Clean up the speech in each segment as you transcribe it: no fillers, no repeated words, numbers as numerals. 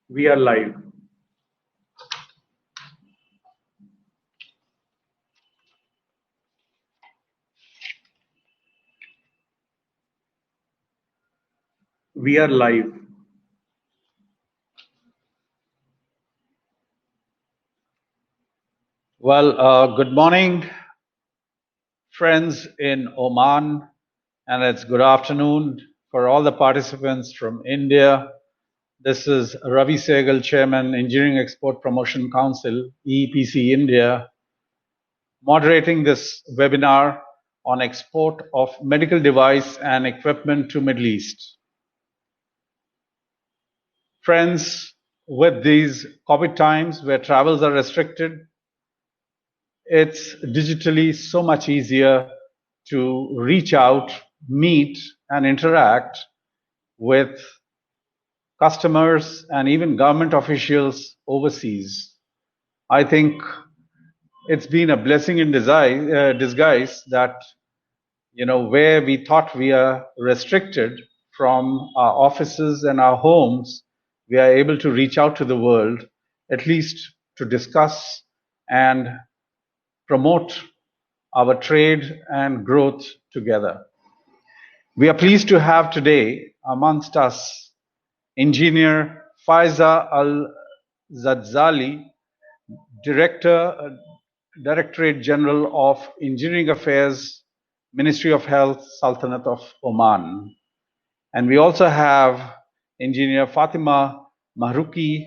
We are live. We are live. Well, good morning, friends in Oman, and it's good afternoon for all the participants from India. This is Ravi Sehgal, Chairman, Engineering Export Promotion Council, EEPC India, moderating this webinar on export of medical device and equipment to Middle East. Friends, with these COVID times where travels are restricted, it's digitally so much easier to reach out, meet, and interact with customers and even government officials overseas. I think it's been a blessing in disguise that, where we thought we are restricted from our offices and our homes, we are able to reach out to the world, at least to discuss and promote our trade and growth together. We are pleased to have today amongst us Engineer Faiza Al-Zadzali, Directorate General of Engineering Affairs, Ministry of Health, Sultanate of Oman. And we also have Engineer Fatima Mahrouki,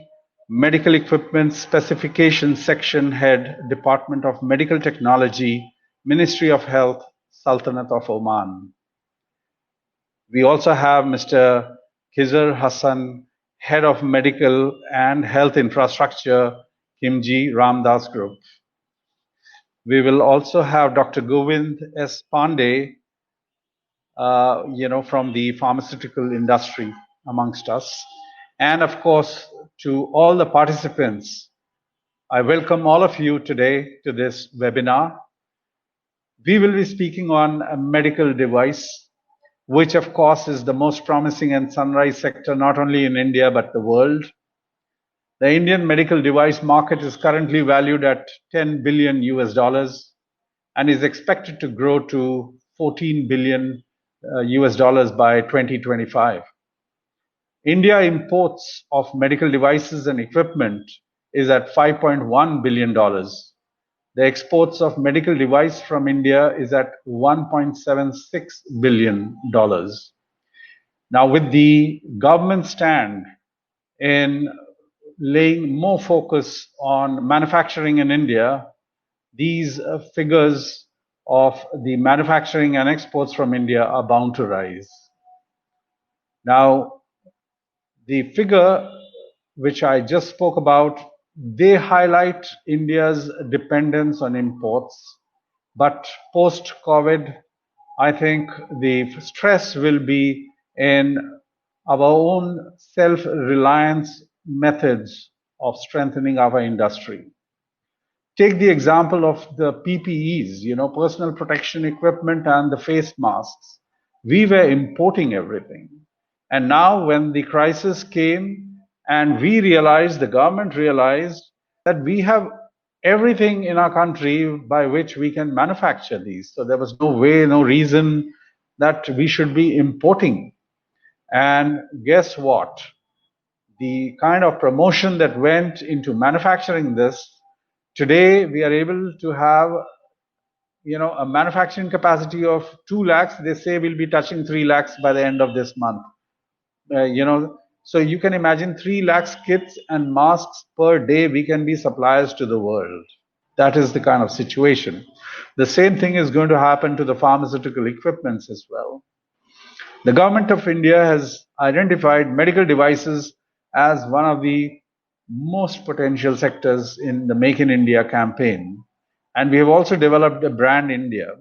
Medical Equipment Specification Section Head, Department of Medical Technology, Ministry of Health, Sultanate of Oman. We also have Mr. Khizr Hassan, Head of Medical and Health Infrastructure, Kimji Ramdas Group. We will also have Dr. Govind S. Pandey, from the pharmaceutical industry amongst us. And of course, to all the participants, I welcome all of you today to this webinar. We will be speaking on a medical device, which of course is the most promising and sunrise sector, not only in India, but the world. The Indian medical device market is currently valued at 10 billion US dollars and is expected to grow to 14 billion US dollars by 2025. India imports of medical devices and equipment is at $5.1 billion. The exports of medical device from India is at $1.76 billion. Now, with the government stand in laying more focus on manufacturing in India, these figures of the manufacturing and exports from India are bound to rise. Now, the figure which I just spoke about, they highlight India's dependence on imports. But post-COVID, I think the stress will be in our own self-reliance methods of strengthening our industry. Take the example of the PPEs, personal protection equipment and the face masks. We were importing everything. And now when the crisis came and we realized, the government realized that we have everything in our country by which we can manufacture these. So there was no way, no reason that we should be importing. And guess what? The kind of promotion that went into manufacturing this, today we are able to have a manufacturing capacity of 2 lakhs. They say we'll be touching 3 lakhs by the end of this month. So you can imagine 3 lakhs kits and masks per day we can be suppliers to the world. That is the kind of situation. The same thing is going to happen to the pharmaceutical equipments as well. The government of India has identified medical devices as one of the most potential sectors in the Make in India campaign. And we have also developed a Brand India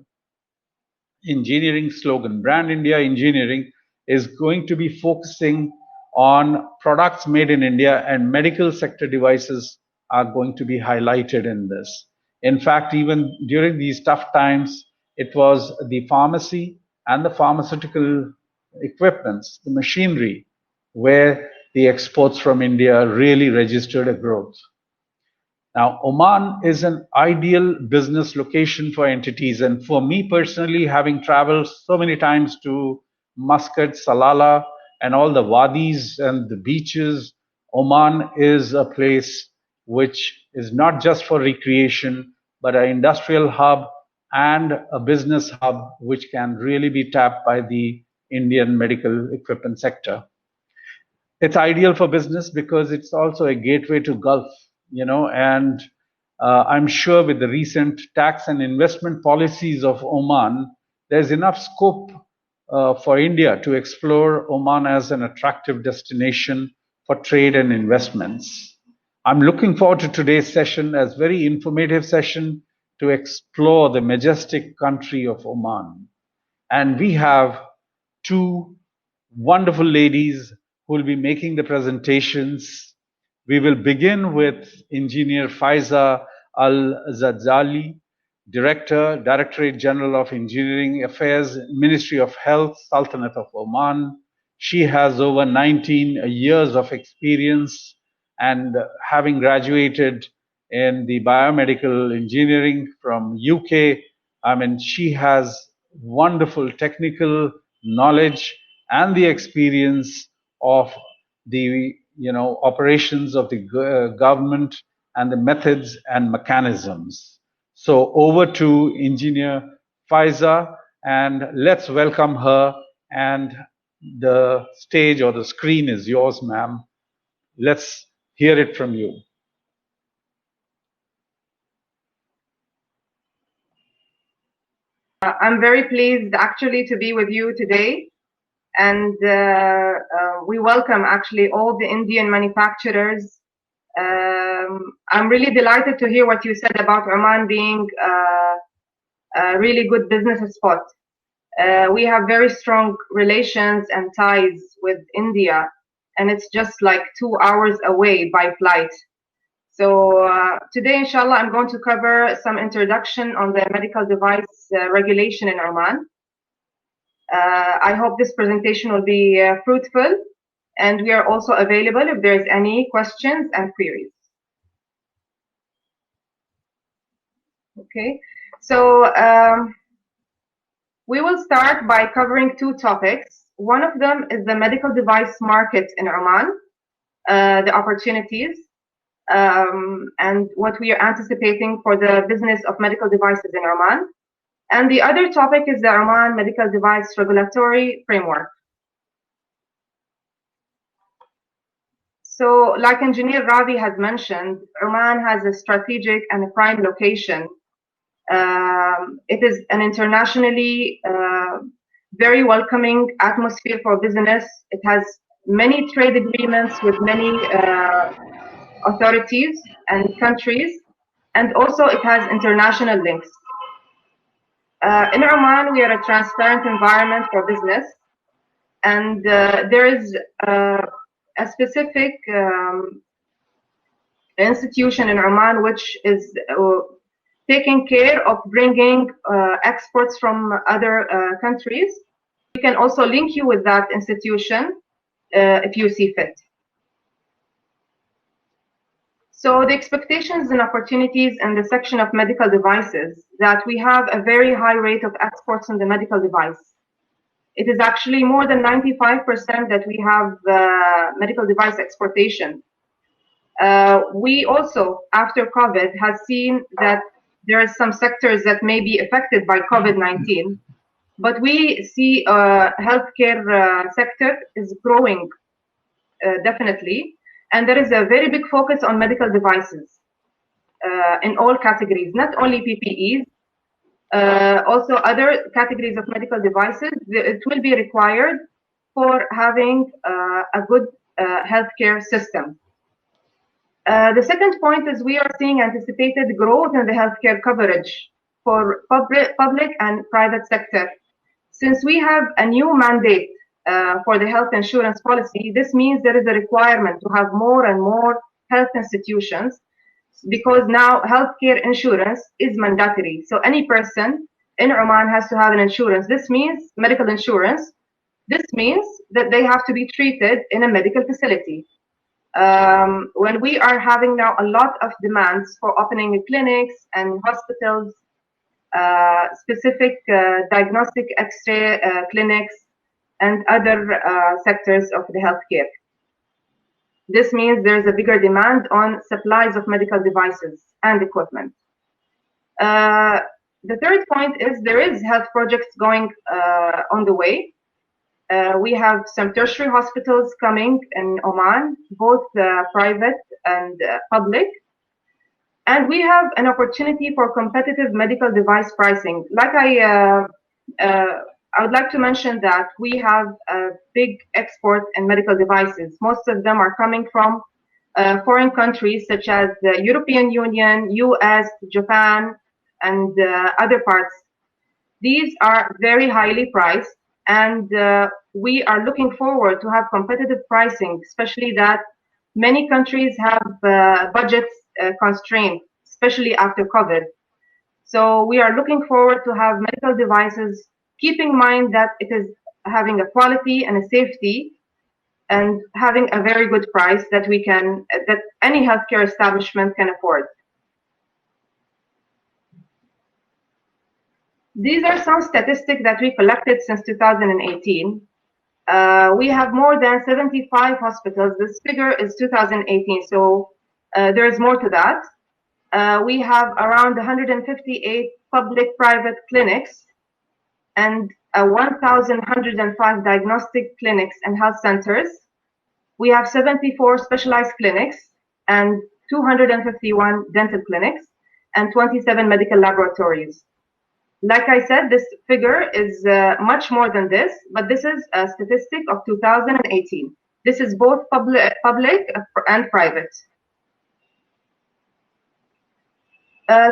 engineering slogan. Brand India Engineering is going to be focusing on products made in India, and medical sector devices are going to be highlighted in this. In fact, even during these tough times, it was the pharmacy and the pharmaceutical equipments, the machinery, where the exports from India really registered a growth. Now, Oman is an ideal business location for entities. And for me personally, having traveled so many times to Muscat, Salalah, and all the wadis and the beaches, Oman is a place which is not just for recreation, but an industrial hub and a business hub which can really be tapped by the Indian medical equipment sector. It's ideal for business because it's also a gateway to Gulf, and I'm sure with the recent tax and investment policies of Oman, there's enough scope for India to explore Oman as an attractive destination for trade and investments. I'm looking forward to today's session as very informative session to explore the majestic country of Oman. And we have two wonderful ladies who will be making the presentations. We will begin with Engineer Faiza Al-Zadzali, Directorate General of Engineering Affairs, Ministry of Health, Sultanate of Oman. She has over 19 years of experience, and having graduated in the biomedical engineering from UK, she has wonderful technical knowledge and the experience of the operations of the government and the methods and mechanisms. So over to Engineer Faiza, and let's welcome her. And the stage or the screen is yours, ma'am. Let's hear it from you. I'm very pleased actually to be with you today, and we welcome actually all the Indian manufacturers. I'm really delighted to hear what you said about Oman being a really good business spot. We have very strong relations and ties with India, and it's just like 2 hours away by flight. So today, inshallah, I'm going to cover some introduction on the medical device regulation in Oman. I hope this presentation will be fruitful, and we are also available if there's any questions and queries. Okay, so we will start by covering two topics. One of them is the medical device market in Oman, the opportunities, and what we are anticipating for the business of medical devices in Oman. And the other topic is the Oman medical device regulatory framework. So like Engineer Ravi has mentioned, Oman has a strategic and a prime location. It is an internationally very welcoming atmosphere for business. It has many trade agreements with many authorities and countries, and also it has international links. In Oman, we are a transparent environment for business, and there is a specific institution in Oman which is taking care of bringing exports from other countries. We can also link you with that institution if you see fit. So the expectations and opportunities in the section of medical devices, that we have a very high rate of exports in the medical device. It is actually more than 95% that we have medical device exportation. We also, after COVID, have seen that there are some sectors that may be affected by COVID-19, but we see healthcare sector is growing definitely. And there is a very big focus on medical devices in all categories, not only PPEs, also other categories of medical devices. It will be required for having a good healthcare system. The second point is we are seeing anticipated growth in the healthcare coverage for public and private sector. Since we have a new mandate for the health insurance policy, this means there is a requirement to have more and more health institutions, because now healthcare insurance is mandatory. So any person in Oman has to have an insurance. This means medical insurance. This means that they have to be treated in a medical facility. When we are having now a lot of demands for opening clinics and hospitals, specific diagnostic X-ray clinics, and other sectors of the healthcare. This means there's a bigger demand on supplies of medical devices and equipment. The third point is there is health projects going on the way. We have some tertiary hospitals coming in Oman, both private and public. And we have an opportunity for competitive medical device pricing. Like I would like to mention that we have a big export in medical devices. Most of them are coming from foreign countries such as the European Union, US, Japan, and other parts. These are very highly priced, and we are looking forward to have competitive pricing, especially that many countries have budgets constraints, especially after COVID. So we are looking forward to have medical devices, keeping in mind that it is having a quality and a safety and having a very good price that that any healthcare establishment can afford. These are some statistics that we collected since 2018. We have more than 75 hospitals. This figure is 2018, so there is more to that. We have around 158 public-private clinics and 1,105 diagnostic clinics and health centers. We have 74 specialized clinics and 251 dental clinics and 27 medical laboratories. Like I said, this figure is much more than this, but this is a statistic of 2018. This is both public and private.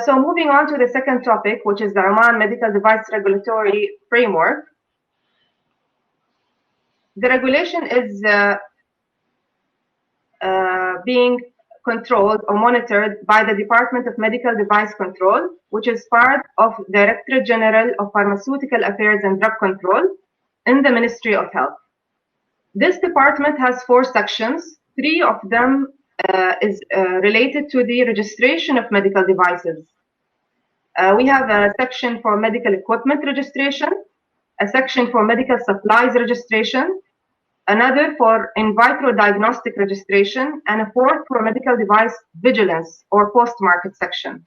So moving on to the second topic, which is the Oman Medical Device Regulatory Framework. The regulation is being controlled or monitored by the Department of Medical Device Control, which is part of Directorate General of Pharmaceutical Affairs and Drug Control in the Ministry of Health. This department has 4 sections. 3 of them is related to the registration of medical devices. We have a section for medical equipment registration, a section for medical supplies registration, another for in vitro diagnostic registration, and a 4th for medical device vigilance or post-market section.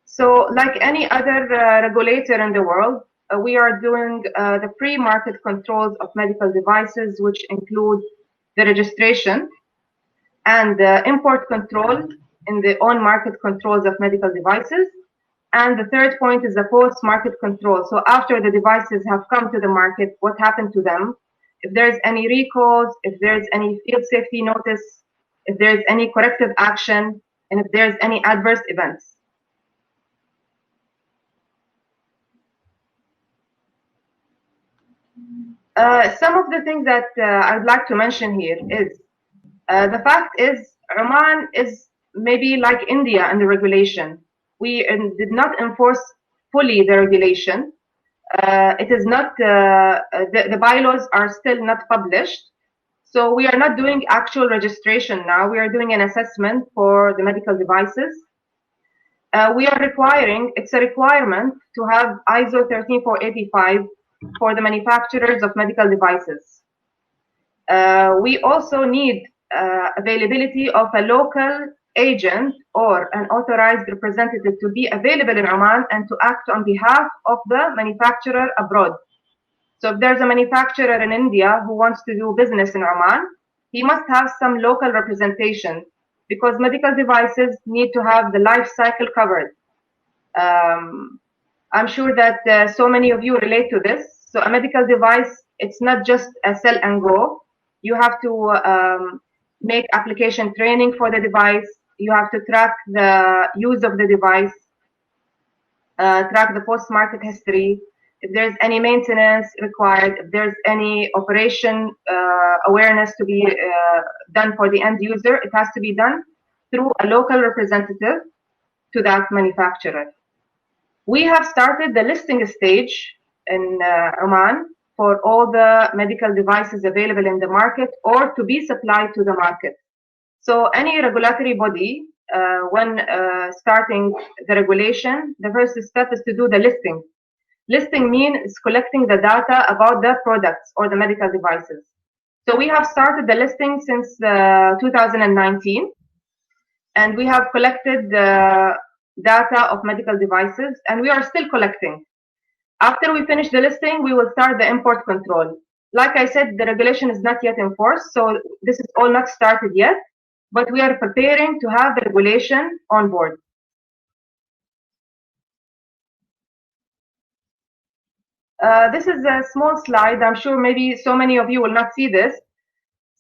So like any other regulator in the world, we are doing the pre-market controls of medical devices, which include the registration and the import control in the on-market controls of medical devices. And the third point is the post-market control. So after the devices have come to the market, what happened to them? If there's any recalls, if there's any field safety notice, if there's any corrective action, and if there's any adverse events. Some of the things that I'd like to mention here is the fact is Oman is maybe like India in the regulation. We did not enforce fully the regulation. It is not, the bylaws are still not published. So we are not doing actual registration now. We are doing an assessment for the medical devices. We are requiring, it's a requirement to have ISO 13485 for the manufacturers of medical devices. We also need availability of a local agent or an authorized representative to be available in Oman and to act on behalf of the manufacturer abroad. So if there's a manufacturer in India who wants to do business in Oman, he must have some local representation because medical devices need to have the life cycle covered. I'm sure that so many of you relate to this. So a medical device, it's not just a sell and go. You have to make application training for the device. You have to track the use of the device, track the post-market history. If there's any maintenance required, if there's any operation awareness to be done for the end user, it has to be done through a local representative to that manufacturer. We have started the listing stage in Oman for all the medical devices available in the market or to be supplied to the market. So any regulatory body, when starting the regulation, the first step is to do the listing. Listing means collecting the data about the products or the medical devices. So we have started the listing since 2019, and we have collected the data of medical devices, and we are still collecting. After we finish the listing, we will start the import control. Like I said, the regulation is not yet enforced, so this is all not started yet, but we are preparing to have the regulation on board. This is a small slide. I'm sure maybe so many of you will not see this.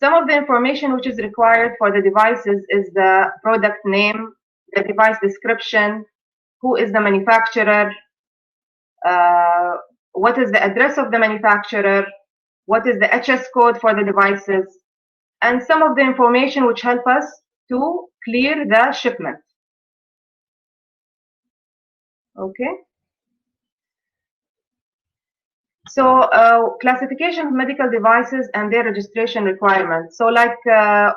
Some of the information which is required for the devices is the product name, the device description, who is the manufacturer, what is the address of the manufacturer, what is the HS code for the devices, and some of the information which help us to clear the shipment. Okay. So classification of medical devices and their registration requirements. So like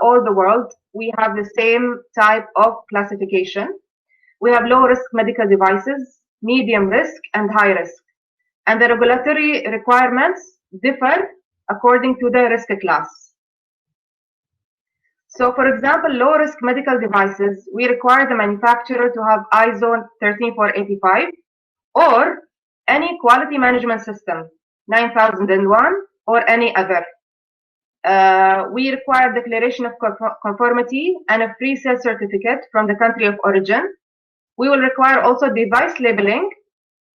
all the world, we have the same type of classification. We have low risk medical devices, medium risk, and high risk. And the regulatory requirements differ according to the risk class. So for example, low risk medical devices, we require the manufacturer to have ISO 13485 or any quality management system, 9001 or any other. We require declaration of conformity and a pre-sale certificate from the country of origin. We will require also device labeling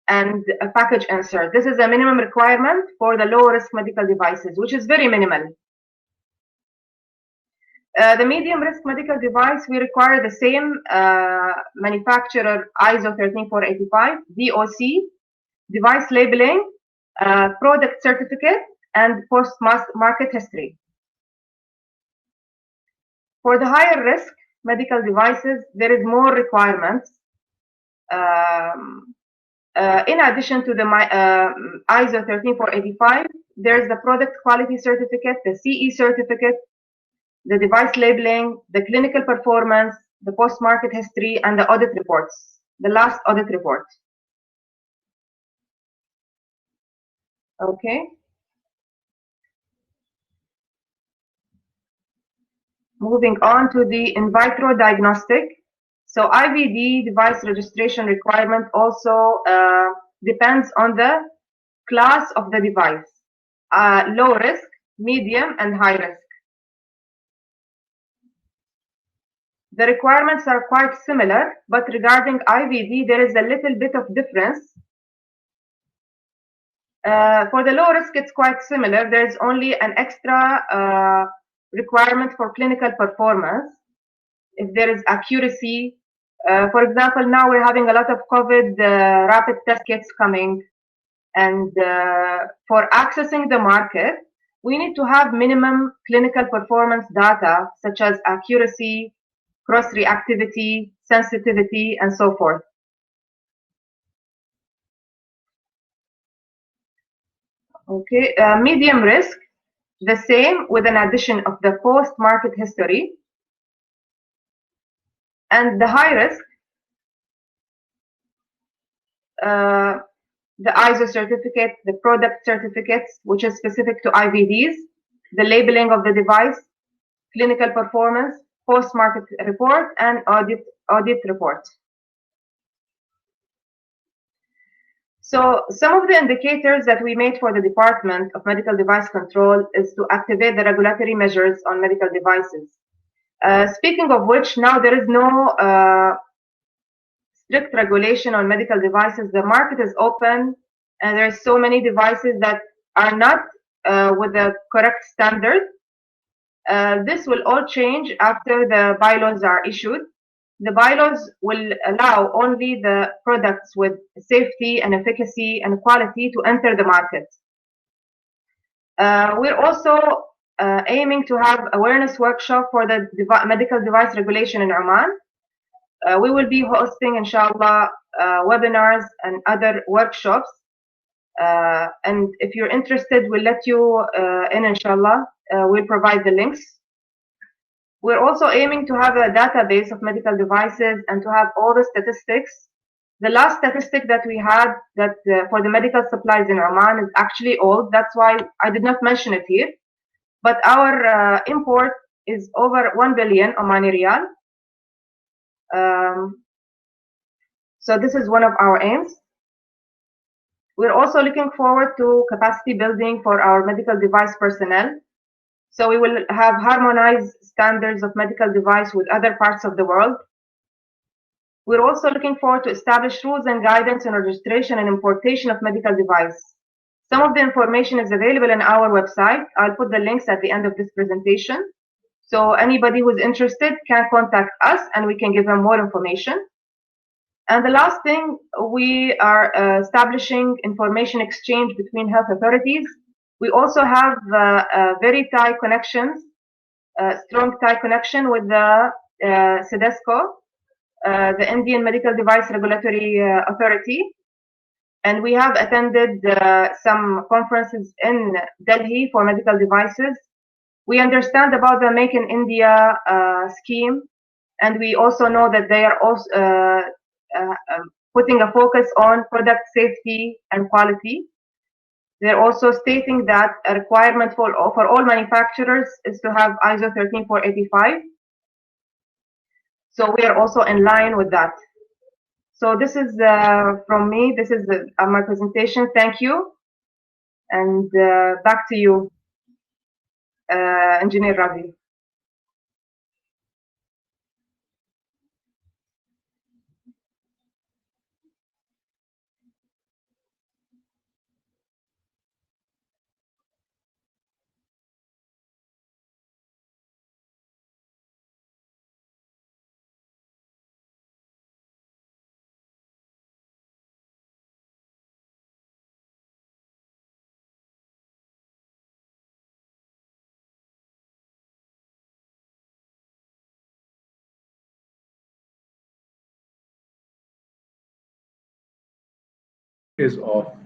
and a package insert. This is a minimum requirement for the low-risk medical devices, which is very minimal. The medium-risk medical device, we require the same manufacturer ISO 13485, DOC, device labeling, product certificate, and post-market history. For the higher risk medical devices, there is more requirements. In addition to the ISO 13485, there's the product quality certificate, the CE certificate, the device labeling, the clinical performance, the post-market history, and the audit reports, the last audit report. Okay. Moving on to the in vitro diagnostic. So IVD device registration requirement also depends on the class of the device, low risk, medium, and high risk. The requirements are quite similar, but regarding IVD, there is a little bit of difference. For the low risk, it's quite similar. There's only an extra requirement for clinical performance. If there is accuracy, for example, now we're having a lot of COVID rapid test kits coming, and for accessing the market, we need to have minimum clinical performance data such as accuracy, cross-reactivity, sensitivity, and so forth. Okay, medium risk, the same with an addition of the post-market history. And the high risk, the ISO certificate, the product certificates, which is specific to IVDs, the labeling of the device, clinical performance, post-market report, and audit report. So some of the indicators that we made for the Department of Medical Device Control is to activate the regulatory measures on medical devices. Speaking of which, now there is no strict regulation on medical devices. The market is open, and there's so many devices that are not with the correct standard. This will all change after the bylaws are issued. The bylaws will allow only the products with safety and efficacy and quality to enter the market. We're also aiming to have awareness workshop for the medical device regulation in Oman. We will be hosting, inshallah, webinars and other workshops And if you're interested, we'll let you in, inshallah. We'll provide the links. We're also aiming to have a database of medical devices and to have all the statistics. The last statistic that we had that for the medical supplies in Oman is actually old. That's why I did not mention it here. But our import is over 1 billion Omani riyal. So this is one of our aims. We're also looking forward to capacity building for our medical device personnel. So we will have harmonized standards of medical device with other parts of the world. We're also looking forward to establish rules and guidance on registration and importation of medical device. Some of the information is available on our website. I'll put the links at the end of this presentation. So anybody who's interested can contact us and we can give them more information. And the last thing, we are establishing information exchange between health authorities. We also have very tight connections, strong tie connection with the SEDESCO, the Indian Medical Device Regulatory Authority. And we have attended some conferences in Delhi for medical devices. We understand about the Make in India scheme, and we also know that they are also putting a focus on product safety and quality. They're also stating that a requirement for all manufacturers is to have ISO 13485. So we are also in line with that. So this is from me. This is my presentation. Thank you. And back to you, Engineer Ravi. Is off.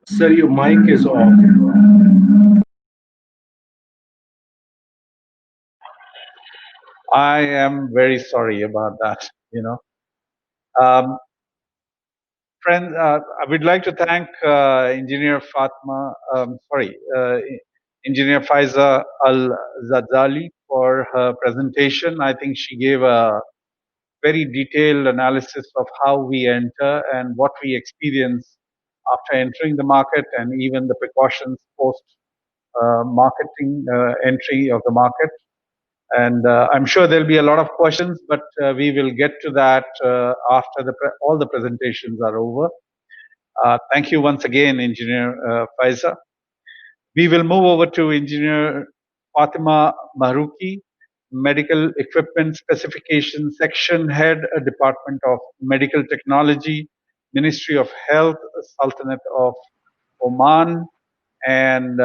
Sir, your mic is off. I am very sorry about that, Friends, I would like to thank Engineer Engineer Faiza Al-Zadzali for her presentation. I think she gave a very detailed analysis of how we enter and what we experience after entering the market, and even the precautions post marketing entry of the market. And I'm sure there'll be a lot of questions, but we will get to that after all the presentations are over. Thank you once again, Engineer Faiza. We will move over to Engineer Fatima Mahrouki, Medical Equipment Specification Section Head, Department of Medical Technology, Ministry of Health, Sultanate of Oman, and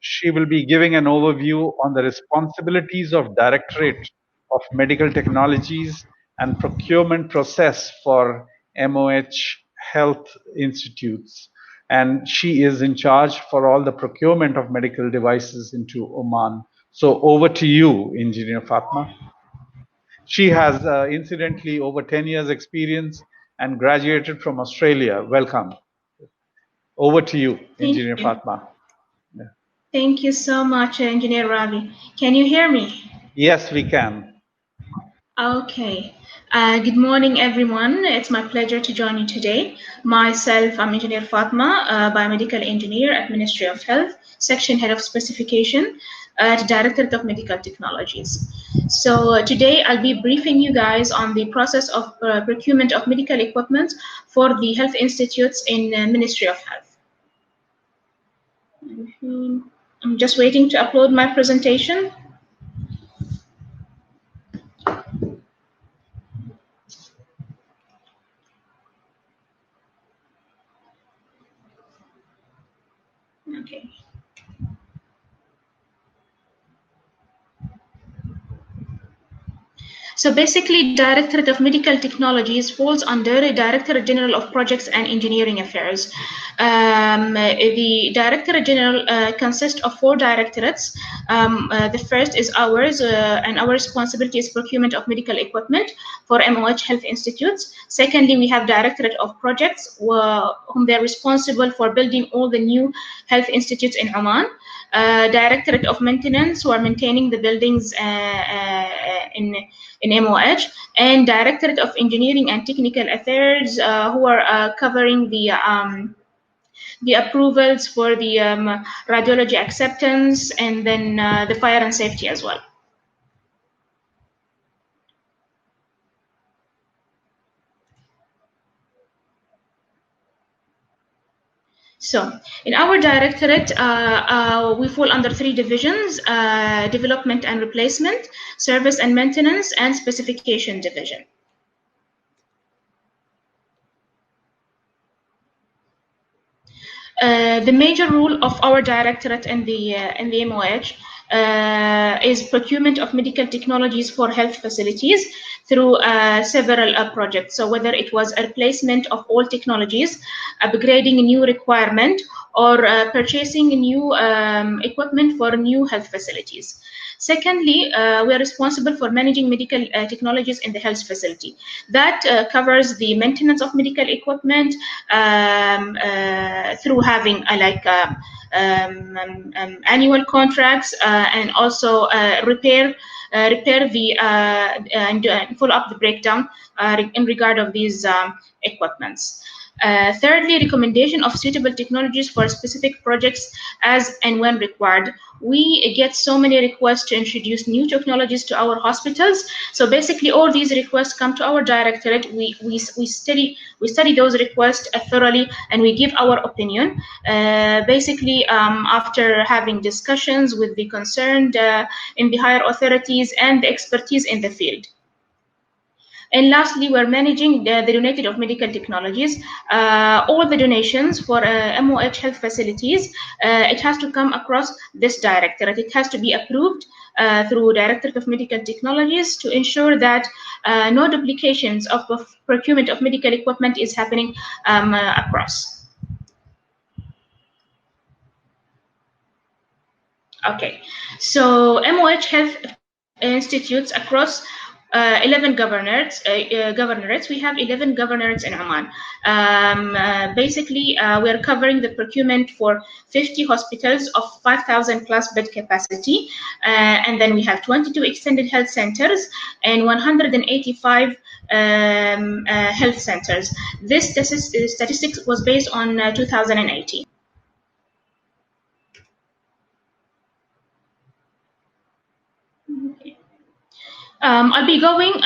she will be giving an overview on the responsibilities of Directorate of Medical Technologies and procurement process for MOH health institutes. And she is in charge for all the procurement of medical devices into Oman. So over to you, Engineer Fatma. She has incidentally over 10 years experience and graduated from Australia. Welcome. Over to you, Engineer Fatma. Yeah. Thank you so much, Engineer Ravi. Can you hear me? Yes, we can. Okay. Good morning, everyone. It's my pleasure to join you today. Myself, I'm Engineer Fatma, biomedical engineer at Ministry of Health, Section Head of Specification at Directorate of Medical Technologies. So today I'll be briefing you guys on the process of procurement of medical equipment for the health institutes in Ministry of Health. I'm just waiting to upload my presentation. Okay. So basically, Directorate of Medical Technologies falls under the Directorate General of Projects and Engineering Affairs. The Directorate General consists of 4 directorates. The first is ours, and our responsibility is procurement of medical equipment for MOH health institutes. Secondly, we have Directorate of Projects, whom they're responsible for building all the new health institutes in Oman. Directorate of Maintenance, who are maintaining the buildings in MOH, and Directorate of Engineering and Technical Affairs, who are covering the approvals for the radiology acceptance, and then the fire and safety as well. So, in our directorate, we fall under 3 divisions: development and replacement, service and maintenance, and specification division. The major role of our directorate in the MOH is procurement of medical technologies for health facilities through several projects. So whether it was a replacement of old technologies, upgrading a new requirement, or purchasing new equipment for new health facilities. Secondly, we are responsible for managing medical technologies in the health facility. That covers the maintenance of medical equipment through having annual contracts and also repair the and follow up the breakdown in regard of these equipments. Thirdly, recommendation of suitable technologies for specific projects as and when required. We get so many requests to introduce new technologies to our hospitals. So basically, all these requests come to our directorate. We study those requests thoroughly, and we give our opinion. Basically, after having discussions with the concerned in the higher authorities and the expertise in the field. And lastly, we're managing the donated of medical technologies. All the donations for MOH health facilities, it has to come across this directorate. It has to be approved through Directorate of Medical Technologies to ensure that no duplications of procurement of medical equipment is happening across. Okay, so MOH health institutes across 11 governorates. We have 11 governorates in Oman. Basically, we are covering the procurement for 50 hospitals of 5,000 plus bed capacity, and then we have 22 extended health centers and 185 health centers. This statistics was based on 2018. I'll be going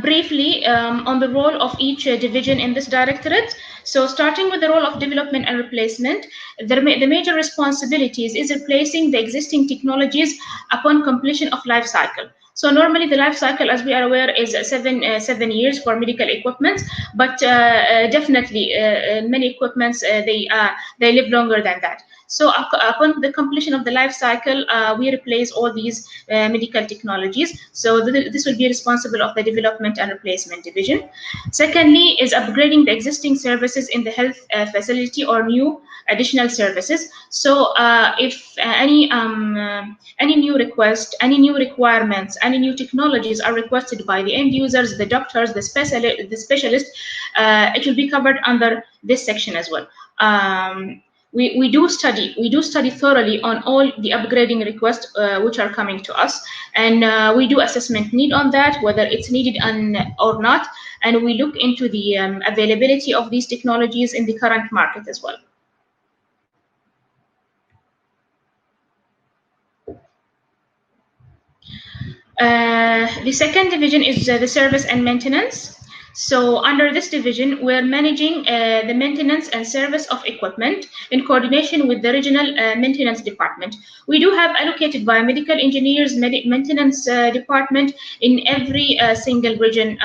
briefly on the role of each division in this directorate. So starting with the role of development and replacement, the major responsibilities is replacing the existing technologies upon completion of life cycle. So normally the life cycle, as we are aware, is 7 years for medical equipment, but definitely many equipments they live longer than that. So upon the completion of the life cycle, we replace all these medical technologies. So this will be responsible of the development and replacement division. Secondly is upgrading the existing services in the health facility or new additional services. So if any new request, any new requirements, any new technologies are requested by the end users, the doctors, the specialists, it will be covered under this section as well. We do study thoroughly on all the upgrading requests which are coming to us, and we do assessment need on that, whether it's needed or not, and we look into the availability of these technologies in the current market as well. The second division is the service and maintenance. So under this division, we're managing the maintenance and service of equipment in coordination with the regional maintenance department. We do have allocated biomedical engineers maintenance department in every single region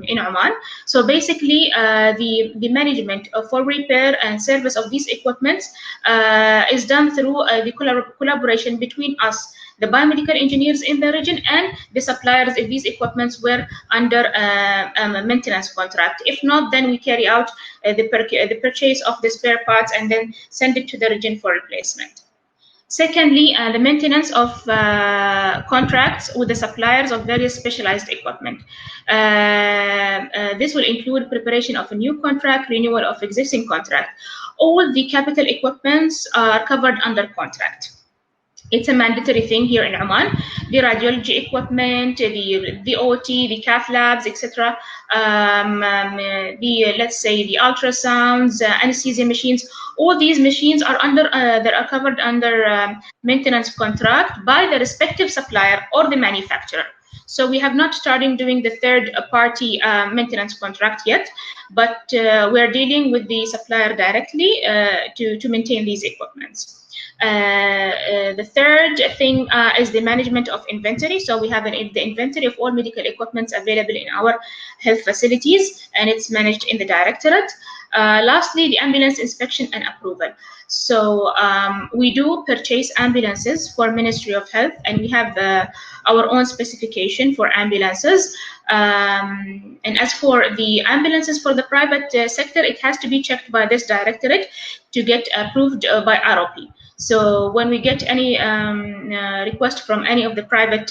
in Oman. So basically, the management for repair and service of these equipments is done through the collaboration between us, the biomedical engineers in the region, and the suppliers if these equipments were under a maintenance contract. If not, then we carry out the purchase of the spare parts and then send it to the region for replacement. Secondly, the maintenance of contracts with the suppliers of various specialized equipment. This will include preparation of a new contract, renewal of existing contract. All the capital equipments are covered under contract. It's a mandatory thing here in Oman. The radiology equipment, the OT, the cath labs, etc. Let's say the ultrasounds, anesthesia machines. All these machines are that are covered under maintenance contract by the respective supplier or the manufacturer. So we have not started doing the third-party maintenance contract yet, but we're dealing with the supplier directly to maintain these equipments. The third thing is the management of inventory. So we have the inventory of all medical equipment available in our health facilities, and it's managed in the directorate. Lastly, the ambulance inspection and approval. So we do purchase ambulances for Ministry of Health, and we have our own specification for ambulances. And as for the ambulances for the private sector, it has to be checked by this directorate to get approved by ROP. So when we get any request from any of the private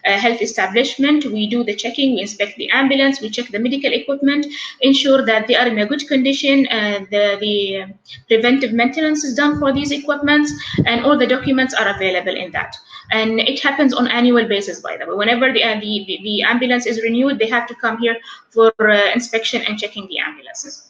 health establishment, we do the checking, we inspect the ambulance, we check the medical equipment, ensure that they are in a good condition, the preventive maintenance is done for these equipments, and all the documents are available in that. And it happens on annual basis, by the way. Whenever the ambulance is renewed, they have to come here for inspection and checking the ambulances.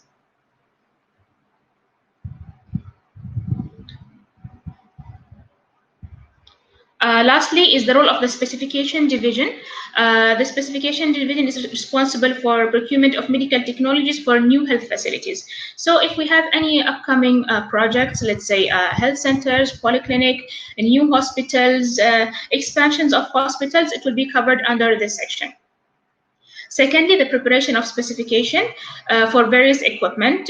Lastly is the role of the specification division. The specification division is responsible for procurement of medical technologies for new health facilities. So if we have any upcoming projects, let's say health centers, polyclinic, new hospitals, expansions of hospitals, it will be covered under this section. Secondly, the preparation of specification for various equipment.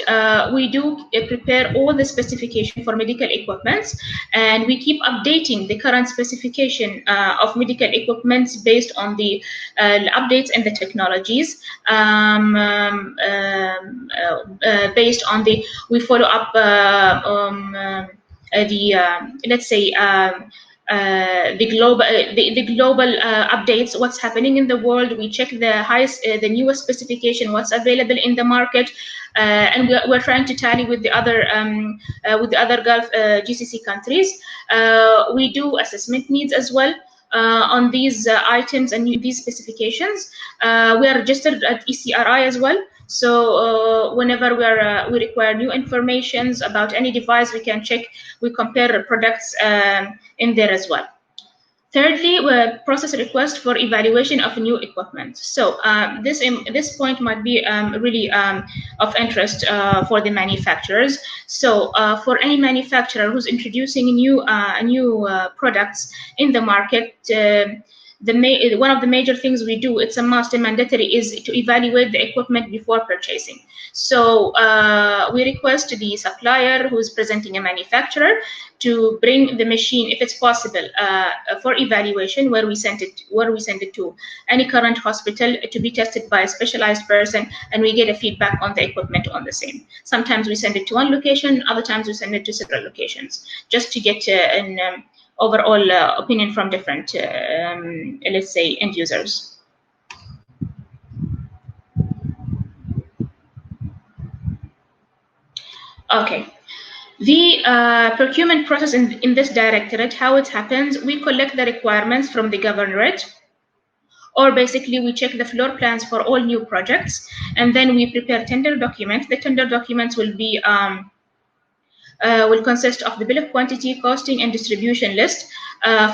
We do prepare all the specification for medical equipments, and we keep updating the current specification of medical equipments based on the updates and the technologies. Based on the, we follow up let's say, the global updates, what's happening in the world. We check the newest specification, what's available in the market, and we're trying to tally with the other Gulf GCC countries. We do assessment needs as well on these items and these specifications. We are registered at ECRI as well. So whenever we require new informations about any device, we can check, we compare products in there as well. Thirdly, we process a request for evaluation of new equipment. So this point might be really of interest for the manufacturers. So for any manufacturer who's introducing new products in the market, one of the major things we do, it's a must and mandatory, is to evaluate the equipment before purchasing. So we request the supplier who is presenting a manufacturer to bring the machine, if it's possible, for evaluation, where we send it to any current hospital to be tested by a specialized person, and we get a feedback on the equipment on the same. Sometimes we send it to one location, other times we send it to several locations, just to get an overall opinion from different, let's say, end users. Okay. The procurement process in this directorate, how it happens, we collect the requirements from the governorate, or basically we check the floor plans for all new projects, and then we prepare tender documents. The tender documents will be will consist of the bill of quantity, costing, and distribution list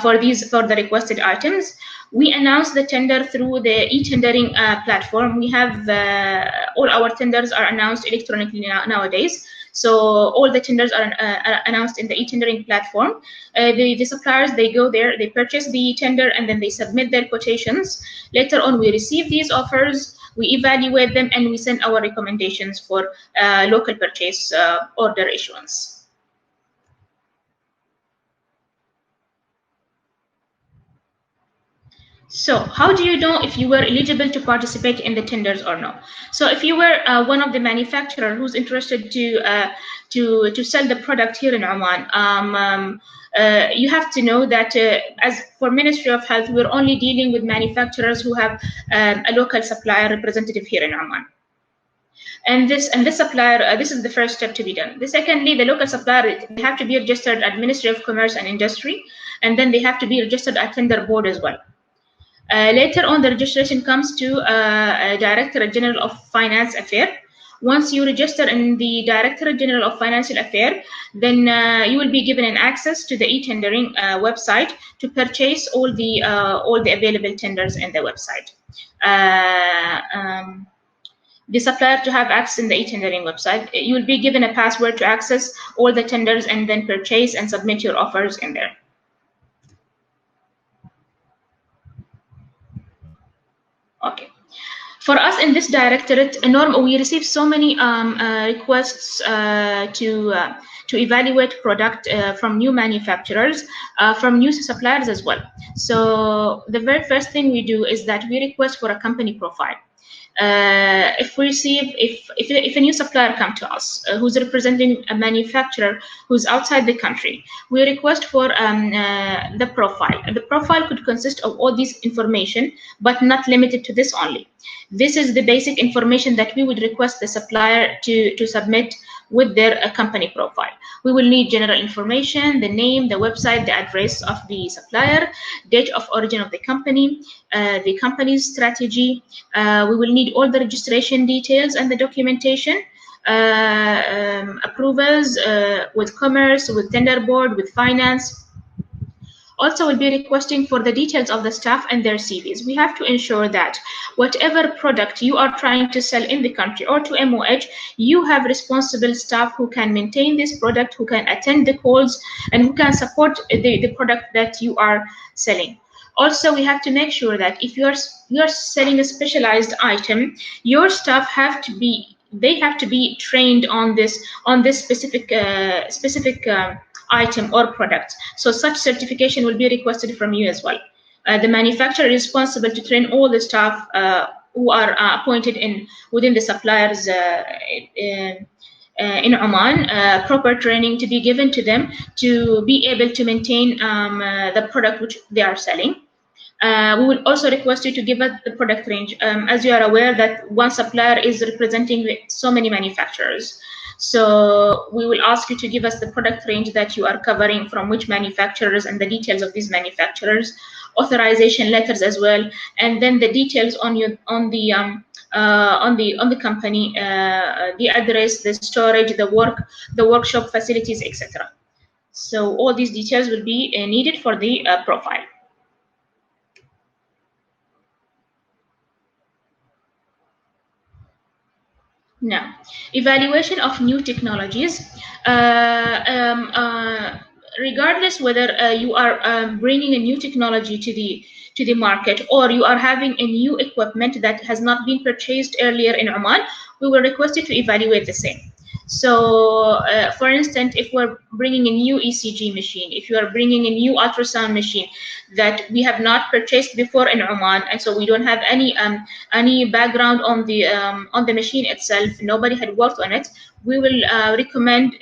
for the requested items. We announce the tender through the e-tendering platform. We have all our tenders are announced electronically nowadays. So all the tenders are announced in the e-tendering platform. The suppliers, they go there, they purchase the tender, and then they submit their quotations. Later on, we receive these offers, we evaluate them, and we send our recommendations for local purchase order issuance. So how do you know if you were eligible to participate in the tenders or no? So if you were one of the manufacturer who's interested to sell the product here in Oman, you have to know that as for Ministry of Health, we're only dealing with manufacturers who have a local supplier representative here in Oman. And this supplier, this is the first step to be done. Secondly, the local supplier, they have to be registered at Ministry of Commerce and Industry, and then they have to be registered at Tender Board as well. Later on, the registration comes to Director General of Finance Affairs. Once you register in the Director General of Financial Affairs, then you will be given an access to the e-tendering website to purchase all the available tenders in the website. The supplier to have access in the e-tendering website, you will be given a password to access all the tenders and then purchase and submit your offers in there. Okay. For us in this directorate, we receive so many requests to evaluate product from new manufacturers, from new suppliers as well. So the very first thing we do is that we request for a company profile. If a new supplier comes to us who's representing a manufacturer who's outside the country, we request for the profile. And the profile could consist of all this information, but not limited to this only. This is the basic information that we would request the supplier to submit with their company profile. We will need general information, the name, the website, the address of the supplier, date of origin of the company's strategy. We will need all the registration details and the documentation, approvals with commerce, with tender board, with finance. Also, we'll be requesting for the details of the staff and their CVs. We have to ensure that whatever product you are trying to sell in the country or to MOH, you have responsible staff who can maintain this product, who can attend the calls, and who can support the product that you are selling. Also, we have to make sure that if you're selling a specialized item, your staff have to be trained on this specific item or product. So such certification will be requested from you as well. The manufacturer is responsible to train all the staff who are appointed within the suppliers in Oman, proper training to be given to them to be able to maintain the product which they are selling. We will also request you to give us the product range. As you are aware that one supplier is representing so many manufacturers. So we will ask you to give us the product range that you are covering, from which manufacturers, and the details of these manufacturers, authorization letters as well, and then the details on the company, the address, the storage, the workshop facilities, etc. So all these details will be needed for the profile. Now, evaluation of new technologies. Regardless whether you are bringing a new technology to the market, or you are having a new equipment that has not been purchased earlier in Oman, we will request you to evaluate the same. So, for instance, if we're bringing a new ECG machine, if you are bringing a new ultrasound machine that we have not purchased before in Oman, and so we don't have any background on the machine itself, nobody had worked on it, we will recommend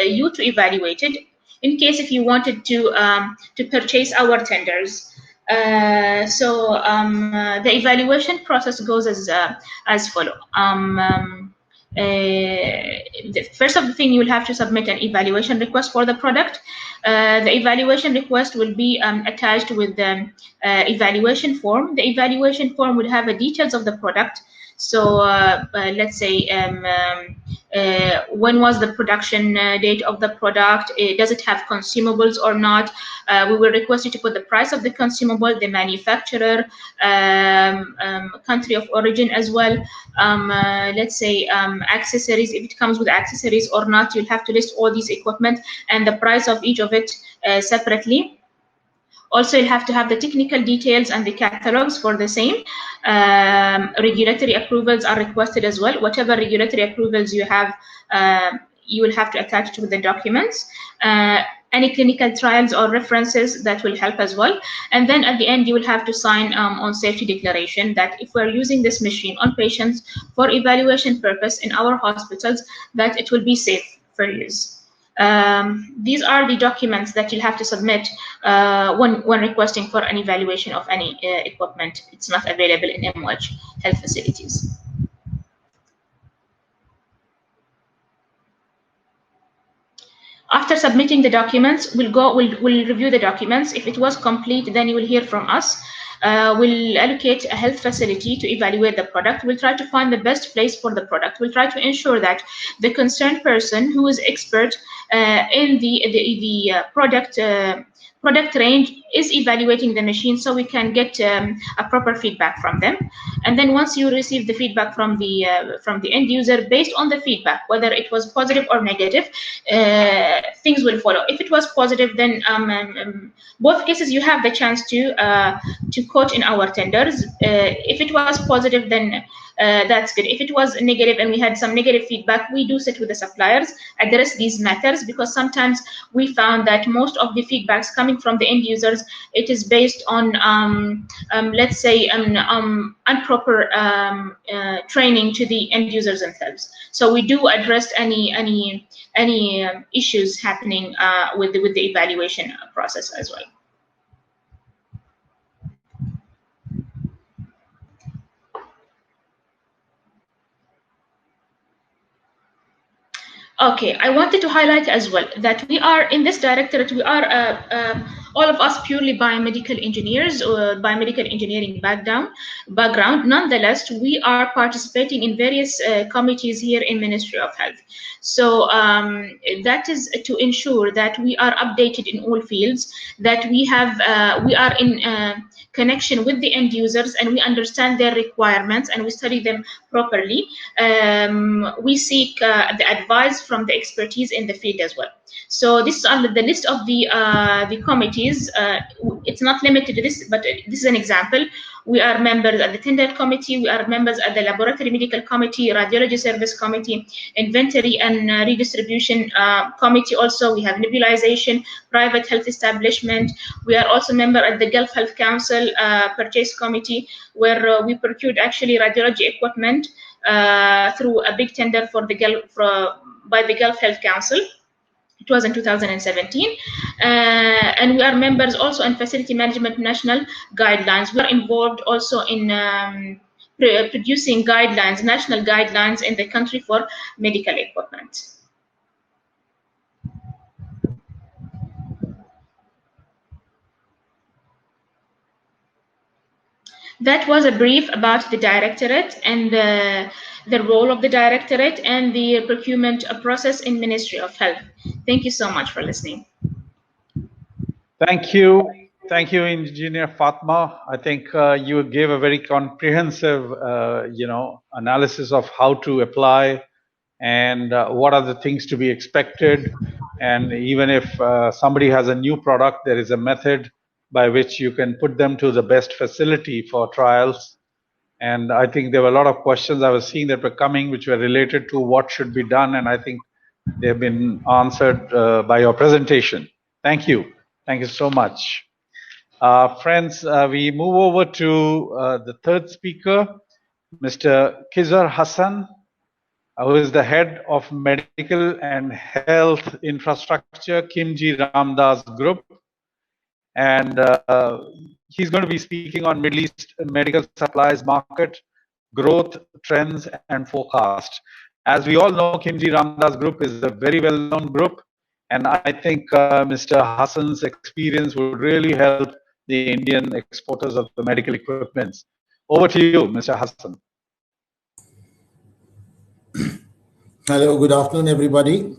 you to evaluate it in case if you wanted to purchase our tenders. The evaluation process goes as follows. First of the thing, you will have to submit an evaluation request for the product. The evaluation request will be attached with the evaluation form. The evaluation form would have the details of the product. So let's say when was the production date of the product? Does it have consumables or not? We will request you to put the price of the consumable, the manufacturer, country of origin as well. Let's say accessories, if it comes with accessories or not. You'll have to list all these equipment and the price of each of it separately. Also, you'll have to have the technical details and the catalogs for the same. Regulatory approvals are requested as well. Whatever regulatory approvals you have, you will have to attach to the documents. any clinical trials or references that will help as well. And then at the end, you will have to sign on safety declaration that if we're using this machine on patients for evaluation purpose in our hospitals, that it will be safe for use. These are the documents that you'll have to submit when requesting for an evaluation of any equipment. It's not available in MOH health facilities. After submitting the documents, we'll review the documents. If it was complete, then you will hear from us. We'll allocate a health facility to evaluate the product. We'll try to find the best place for the product. We'll try to ensure that the concerned person who is expert in the product range is evaluating the machine, so we can get a proper feedback from them. And then once you receive the feedback from the end user, based on the feedback, whether it was positive or negative, things will follow. If it was positive, then both cases you have the chance to quote in our tenders. If it was positive, then that's good. If it was negative and we had some negative feedback, we do sit with the suppliers, address these matters, because sometimes we found that most of the feedbacks coming from the end users, it is based on let's say improper training to the end users themselves. So we do address any issues happening with the evaluation process as well. Okay, I wanted to highlight as well that we are in this directorate, we are all of us purely biomedical engineers or biomedical engineering background. Nonetheless, we are participating in various committees here in Ministry of Health. So that is to ensure that we are updated in all fields, that we are in connection with the end users and we understand their requirements and we study them properly. We seek the advice from the expertise in the field as well. So this is under the list of the committees. It's not limited to this, but this is an example. We are members at the tender committee. We are members at the laboratory medical committee, radiology service committee, inventory and redistribution committee. Also, we have nebulization, private health establishment. We are also member at the Gulf Health Council purchase committee, where we procured actually radiology equipment through a big tender for the by the Gulf Health Council. It was in 2017, and we are members also in facility management national guidelines. We are involved also in producing guidelines, national guidelines in the country for medical equipment. That was a brief about the directorate and the role of the directorate and the procurement process in Ministry of Health. Thank you so much for listening. Thank you. Thank you, Engineer Fatma. I think you gave a very comprehensive, analysis of how to apply and what are the things to be expected. And even if somebody has a new product, there is a method by which you can put them to the best facility for trials. And I think there were a lot of questions I was seeing that were coming, which were related to what should be done. And I think they've been answered by your presentation. Thank you. Thank you so much. Friends, we move over to the third speaker, Mr. Khizar Hassan, who is the head of Medical and Health Infrastructure, Kimji Ramdas Group. And he's going to be speaking on Middle East medical supplies market, growth, trends, and forecast. As we all know, Kimji Ramdas Group is a very well-known group. And I think Mr. Hassan's experience would really help the Indian exporters of the medical equipment. Over to you, Mr. Hassan. Hello, good afternoon, everybody.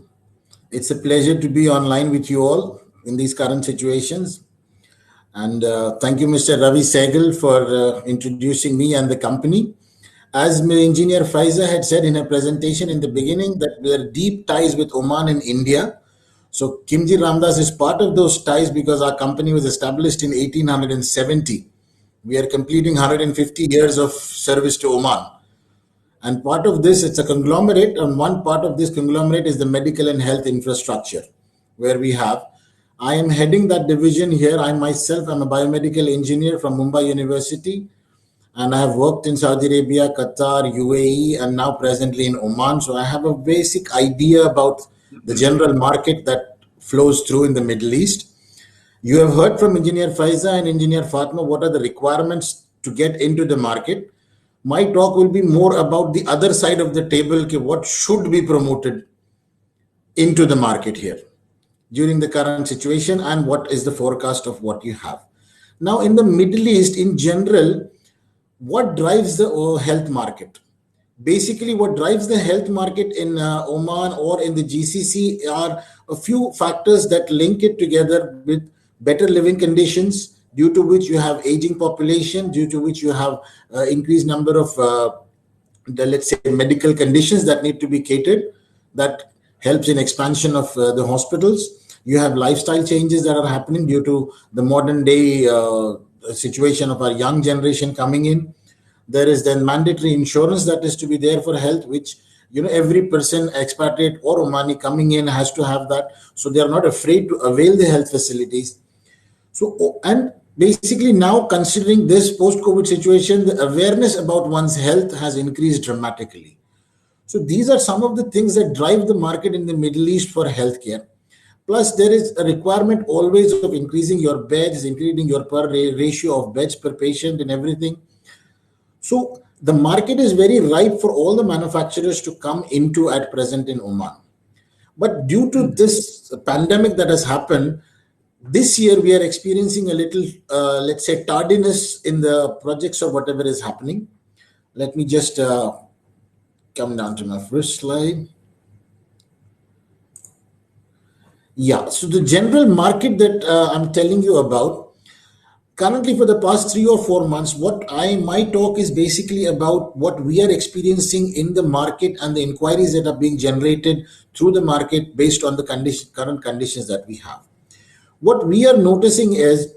It's a pleasure to be online with you all in these current situations. And thank you, Mr. Ravi Sehgal, for introducing me and the company. As Engineer Faiza had said in her presentation in the beginning, that there are deep ties with Oman and India. So Kimji Ramdas is part of those ties because our company was established in 1870. We are completing 150 years of service to Oman. And part of this, it's a conglomerate, and one part of this conglomerate is the medical and health infrastructure, where we have I am heading that division here. I myself am a biomedical engineer from Mumbai University, and I have worked in Saudi Arabia, Qatar, UAE, and now presently in Oman. So I have a basic idea about the general market that flows through in the Middle East. You have heard from Engineer Faiza and Engineer Fatma what are the requirements to get into the market. My talk will be more about the other side of the table, what should be promoted into the market here during the current situation and what is the forecast of what you have. Now, in the Middle East in general, what drives the health market? Basically, what drives the health market in Oman or in the GCC are a few factors that link it together with better living conditions, due to which you have aging population, due to which you have increased number of, let's say, medical conditions that need to be catered. That helps in expansion of the hospitals. You have lifestyle changes that are happening due to the modern day situation of our young generation coming in. There is then mandatory insurance that is to be there for health, which every person, expatriate or Omani coming in, has to have that. So they are not afraid to avail the health facilities. So, and basically now, considering this post-COVID situation, the awareness about one's health has increased dramatically. So these are some of the things that drive the market in the Middle East for healthcare. Plus, there is a requirement always of increasing your beds, increasing your ratio of beds per patient and everything. So the market is very ripe for all the manufacturers to come into at present in Oman. But due to this pandemic that has happened, this year we are experiencing a little, let's say, tardiness in the projects or whatever is happening. Let me just come down to my first slide. Yeah, so the general market that I'm telling you about, currently for the past 3 or 4 months, my talk is basically about what we are experiencing in the market and the inquiries that are being generated through the market based on the current conditions that we have. What we are noticing is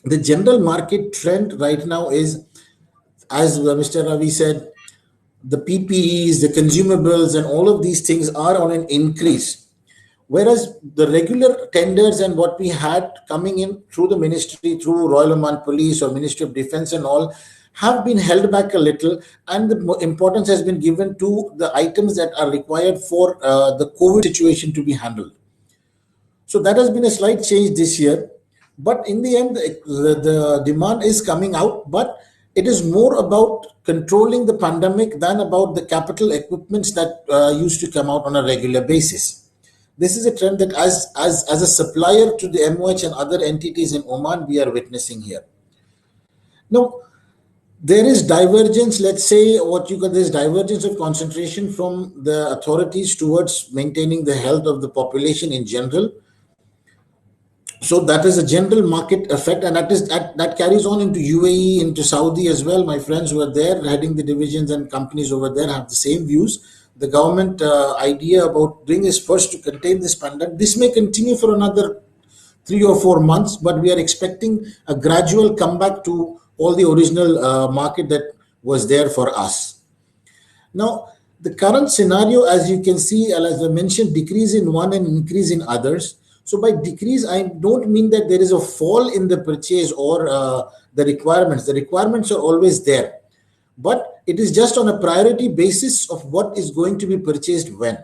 the general market trend right now is, as Mr. Ravi said, the PPEs, the consumables, and all of these things are on an increase. Whereas the regular tenders and what we had coming in through the ministry, through Royal Oman Police or Ministry of Defense and all, have been held back a little, and the importance has been given to the items that are required for the COVID situation to be handled. So that has been a slight change this year. But in the end, the demand is coming out, but it is more about controlling the pandemic than about the capital equipments that used to come out on a regular basis. This is a trend that as a supplier to the MOH and other entities in Oman, we are witnessing here. Now, there is divergence, let's say, there's divergence of concentration from the authorities towards maintaining the health of the population in general. So that is a general market effect, and that carries on into UAE, into Saudi as well. My friends who are there heading the divisions and companies over there have the same views. The government idea about doing is first to contain this pandemic. This may continue for another 3 or 4 months, but we are expecting a gradual comeback to all the original market that was there for us. Now, the current scenario, as you can see, as I mentioned, decrease in one and increase in others. So by decrease, I don't mean that there is a fall in the purchase or the requirements. The requirements are always there, but it is just on a priority basis of what is going to be purchased when.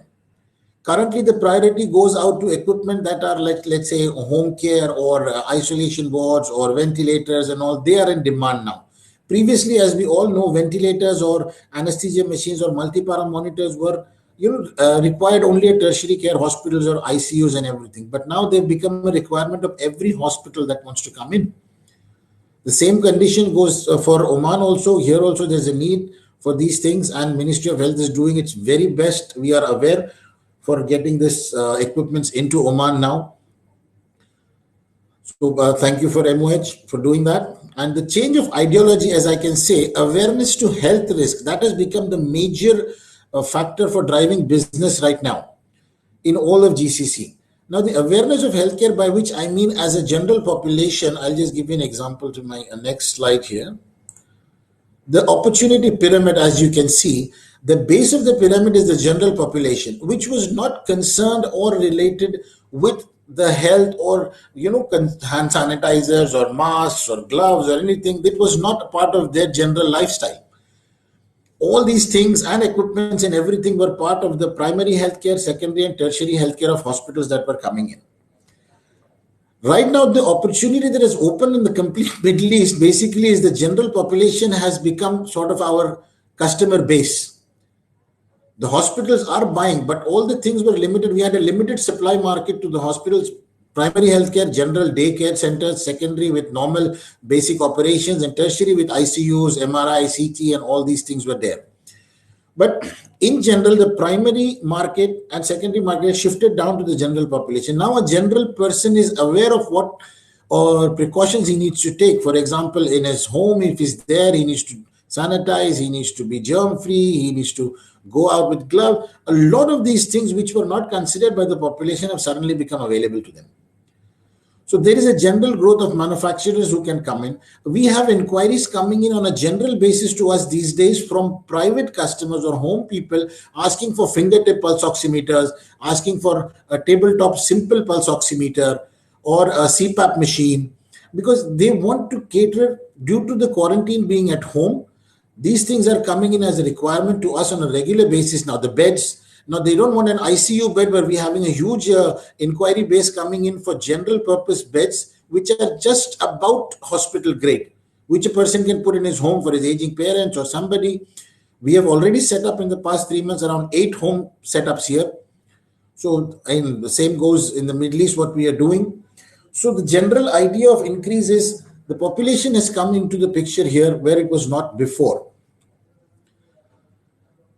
Currently, the priority goes out to equipment that are like, let's say, home care or isolation wards or ventilators and all. They are in demand now. Previously, as we all know, ventilators or anesthesia machines or multi-para monitors were required only at tertiary care hospitals or ICUs and everything. But now they've become a requirement of every hospital that wants to come in. The same condition goes for Oman also. Here also there's a need for these things, and Ministry of Health is doing its very best. We are aware for getting this equipments into Oman now. So thank you for MOH for doing that. And the change of ideology, as I can say, awareness to health risk, that has become the major factor for driving business right now in all of GCC. Now, the awareness of healthcare, by which I mean as a general population, I'll just give you an example to my next slide here. The opportunity pyramid, as you can see, the base of the pyramid is the general population, which was not concerned or related with the health or, hand sanitizers or masks or gloves or anything. That was not a part of their general lifestyle. All these things and equipments and everything were part of the primary healthcare, secondary and tertiary healthcare of hospitals that were coming in. Right now, the opportunity that is open in the complete Middle East basically is the general population has become sort of our customer base. The hospitals are buying, but all the things were limited. We had a limited supply market to the hospitals, primary healthcare, general daycare centers, secondary with normal basic operations, and tertiary with ICUs, MRI, CT, and all these things were there. But in general, the primary market and secondary market shifted down to the general population. Now a general person is aware of what or precautions he needs to take. For example, in his home, if he's there, he needs to sanitize, he needs to be germ-free, he needs to go out with gloves. A lot of these things which were not considered by the population have suddenly become available to them. So there is a general growth of manufacturers who can come in. We have inquiries coming in on a general basis to us these days from private customers or home people asking for fingertip pulse oximeters, asking for a tabletop simple pulse oximeter or a CPAP machine, because they want to cater due to the quarantine being at home. These things are coming in as a requirement to us on a regular basis. Now the beds, now they don't want an ICU bed, but we're having a huge inquiry base coming in for general purpose beds, which are just about hospital grade, which a person can put in his home for his aging parents or somebody. We have already set up in the past 3 months around 8 home setups here. So and the same goes in the Middle East, what we are doing. So the general idea of increase is the population has come into the picture here where it was not before.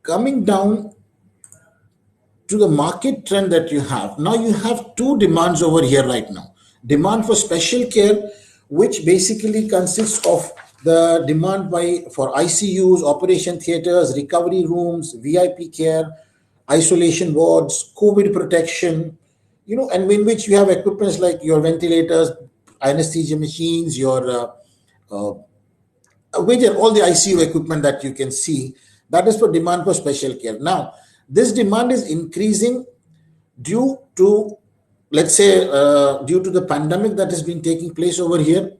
Coming down to the market trend that you have. Now you have two demands over here right now. Demand for special care, which basically consists of the demand for ICUs, operation theaters, recovery rooms, VIP care, isolation wards, COVID protection, and in which you have equipments like your ventilators, anesthesia machines, your all the ICU equipment that you can see. That is for demand for special care. Now, this demand is increasing due to, let's say, due to the pandemic that has been taking place over here.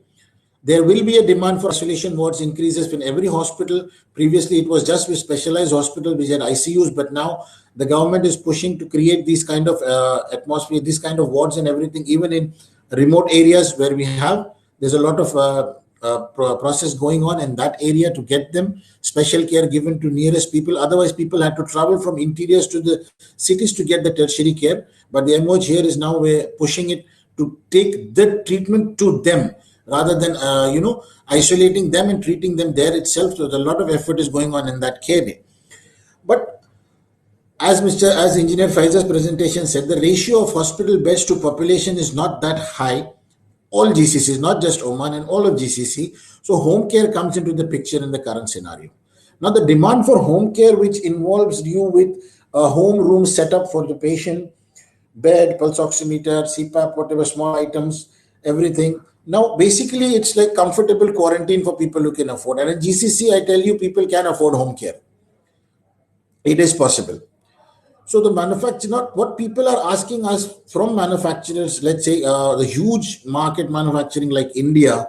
There will be a demand for isolation wards increases in every hospital. Previously, it was just with specialized hospitals which had ICUs, but now the government is pushing to create these kind of atmosphere, these kind of wards and everything, even in remote areas where we have. There's a lot of process going on in that area to get them special care given to nearest people. Otherwise, people had to travel from interiors to the cities to get the tertiary care. But the MOH here is now we're pushing it to take the treatment to them rather than isolating them and treating them there itself. So a lot of effort is going on in that care. But as Engineer Faiz's presentation said, the ratio of hospital beds to population is not that high. All GCCs, not just Oman, and all of GCC. So home care comes into the picture in the current scenario. Now the demand for home care, which involves you with a home room setup for the patient, bed, pulse oximeter, CPAP, whatever small items, everything. Now basically it's like comfortable quarantine for people who can afford. And in GCC, I tell you, people can afford home care. It is possible. So the what people are asking us from manufacturers, let's say the huge market manufacturing like India,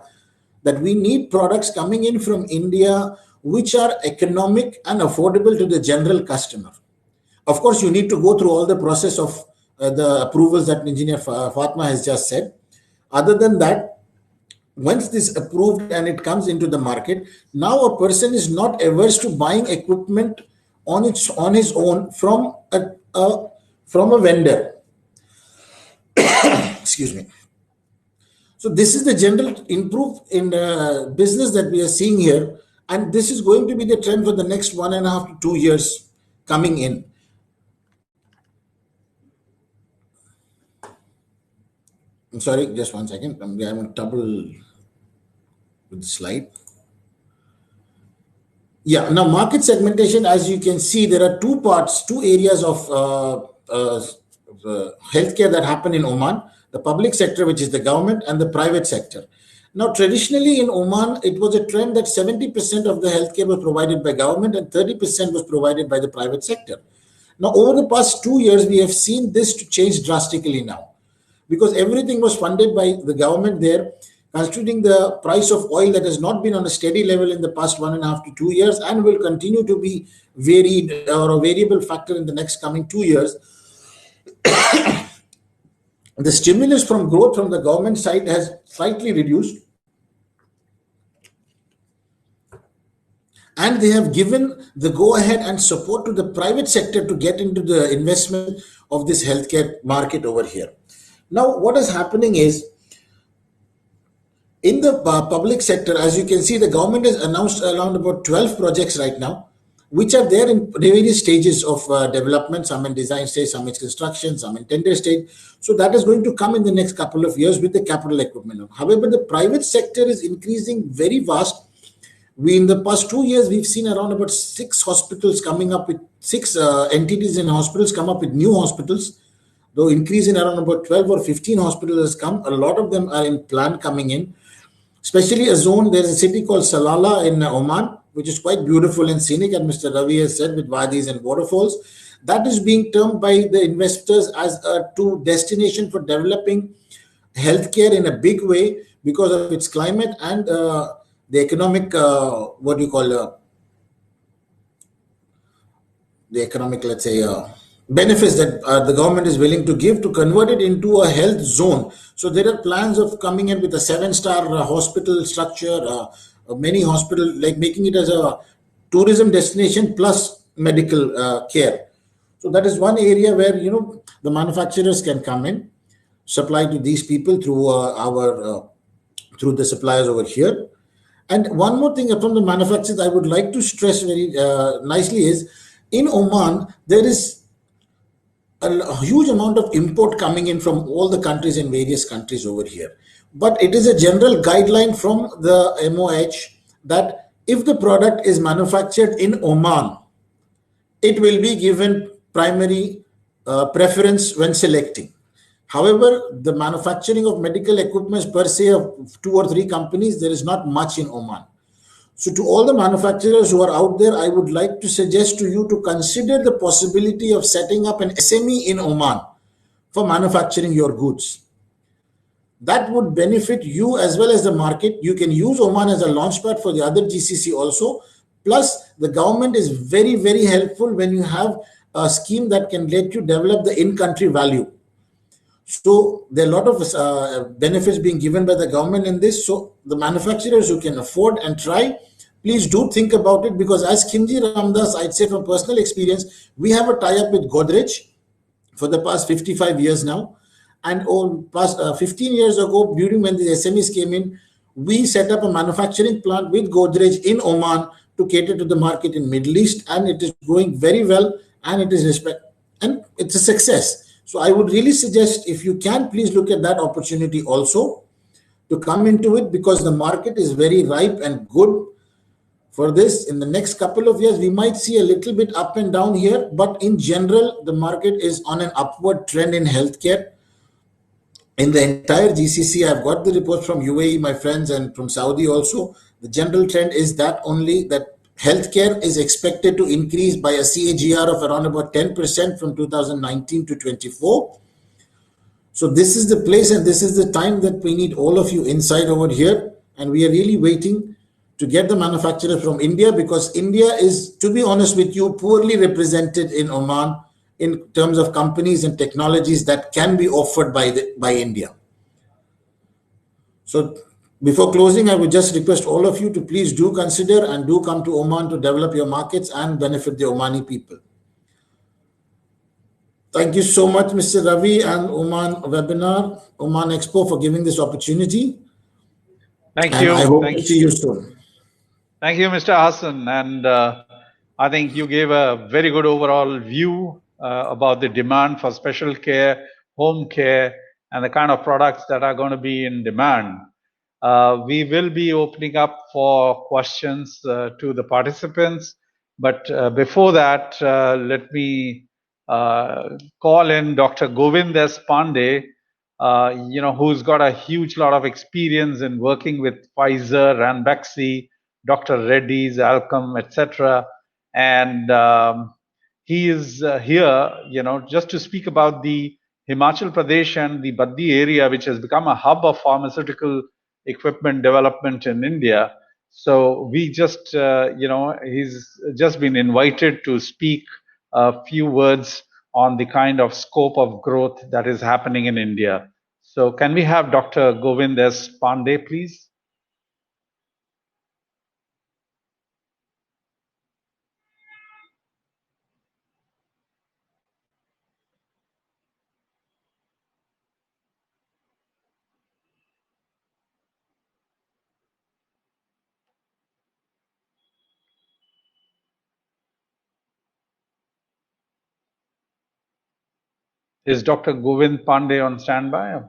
that we need products coming in from India which are economic and affordable to the general customer. Of course, you need to go through all the process of the approvals that Engineer Fatma has just said. Other than that, once this is approved and it comes into the market, now a person is not averse to buying equipment on his own from a vendor. Excuse me. So this is the general improve in business that we are seeing here, and this is going to be the trend for the next 1.5 to 2 years coming in. I'm sorry, just 1 second. I'm having trouble with the slide. Yeah, now market segmentation, as you can see, there are two areas of healthcare that happen in Oman, the public sector, which is the government, and the private sector. Now, traditionally in Oman, it was a trend that 70% of the healthcare was provided by government and 30% was provided by the private sector. Now, over the past 2 years, we have seen this to change drastically now. because everything was funded by the government there, considering the price of oil that has not been on a steady level in the past 1.5 to 2 years and will continue to be varied or a variable factor in the next coming 2 years. The stimulus from growth from the government side has slightly reduced, and they have given the go ahead and support to the private sector to get into the investment of this healthcare market over here. Now, what is happening is, in the public sector, as you can see, the government has announced around about 12 projects right now, which are there in various stages of development. Some in design stage, some in construction, some in tender stage. So that is going to come in the next couple of years with the capital equipment. However, the private sector is increasing very fast. In the past 2 years, we've seen around about 6 hospitals coming up with 6 entities in hospitals come up with new hospitals. Though increase in around about 12 or 15 hospitals has come, a lot of them are in plan coming in. Especially a zone, there's a city called Salalah in Oman, which is quite beautiful and scenic, and Mr. Ravi has said, with wadis and waterfalls. That is being termed by the investors as a destination for developing healthcare in a big way because of its climate and the economic, let's say, benefits that the government is willing to give to convert it into a health zone. So there are plans of coming in with a 7-star hospital structure, many hospitals, like making it as a tourism destination plus medical care. So that is one area where, the manufacturers can come in, supply to these people through through the suppliers over here. And one more thing from the manufacturers I would like to stress very nicely is, in Oman, there is a huge amount of import coming in from all the countries and various countries over here. But it is a general guideline from the MOH that if the product is manufactured in Oman, it will be given primary preference when selecting. However, the manufacturing of medical equipment per se of 2 or 3 companies, there is not much in Oman. So to all the manufacturers who are out there, I would like to suggest to you to consider the possibility of setting up an SME in Oman for manufacturing your goods. That would benefit you as well as the market. You can use Oman as a launchpad for the other GCC also. Plus, the government is very, very helpful when you have a scheme that can let you develop the in-country value. So there are a lot of benefits being given by the government in this. So the manufacturers who can afford and try, please do think about it, because as Khimji Ramdas, I'd say from personal experience, we have a tie-up with Godrej for the past 55 years now. And past 15 years ago, during when the SMEs came in, we set up a manufacturing plant with Godrej in Oman to cater to the market in Middle East, and it is going very well, and it is and it's a success. So I would really suggest, if you can, please look at that opportunity also to come into it, because the market is very ripe and good for this. In the next couple of years, we might see a little bit up and down here, but in general, the market is on an upward trend in healthcare. In the entire GCC, I've got the reports from UAE, my friends, and from Saudi also. The general trend is that healthcare is expected to increase by a CAGR of around about 10% from 2019 to 24. So this is the place and this is the time that we need all of you inside over here. And we are really waiting to get the manufacturers from India, because India is, to be honest with you, poorly represented in Oman in terms of companies and technologies that can be offered by India. So before closing, I would just request all of you to please do consider and do come to Oman to develop your markets and benefit the Omani people. Thank you so much, Mr. Ravi and Oman Webinar, Oman Expo, for giving this opportunity. Thank you. I hope to see you soon. Thank you, Mr. Hassan. And I think you gave a very good overall view about the demand for special care, home care, and the kind of products that are going to be in demand. We will be opening up for questions to the participants. But before that, let me call in Dr. Govind S. Pandey, who's got a huge lot of experience in working with Pfizer, Ranbaxy, Dr. Reddy's, Alcom, etc. And he is here, just to speak about the Himachal Pradesh and the Baddi area, which has become a hub of pharmaceutical equipment development in India. So we just, he's just been invited to speak a few words on the kind of scope of growth that is happening in India. So can we have Dr. Govind S. Pandey, please? Is Dr. Govind Pandey on standby?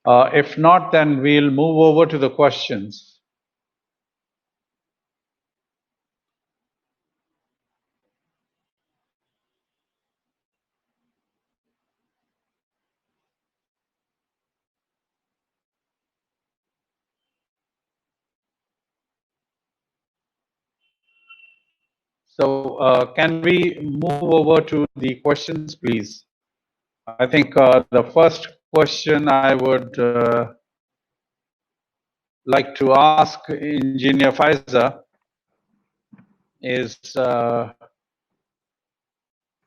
If not, then we'll move over to the questions. So can we move over to the questions, please? I think the first question I would like to ask Engineer Faiza is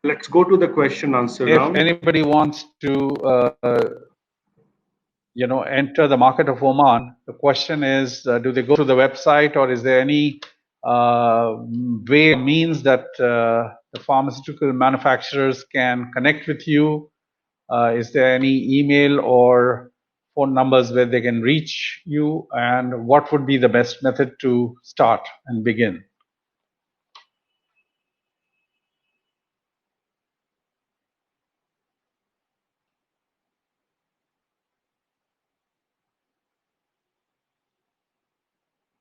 Let's go to the question answer if round. anybody wants to enter the market of Oman, the question is, do they go to the website, or is there any way, means that the pharmaceutical manufacturers can connect with you? Is there any email or phone numbers where they can reach you, and what would be the best method to start and begin?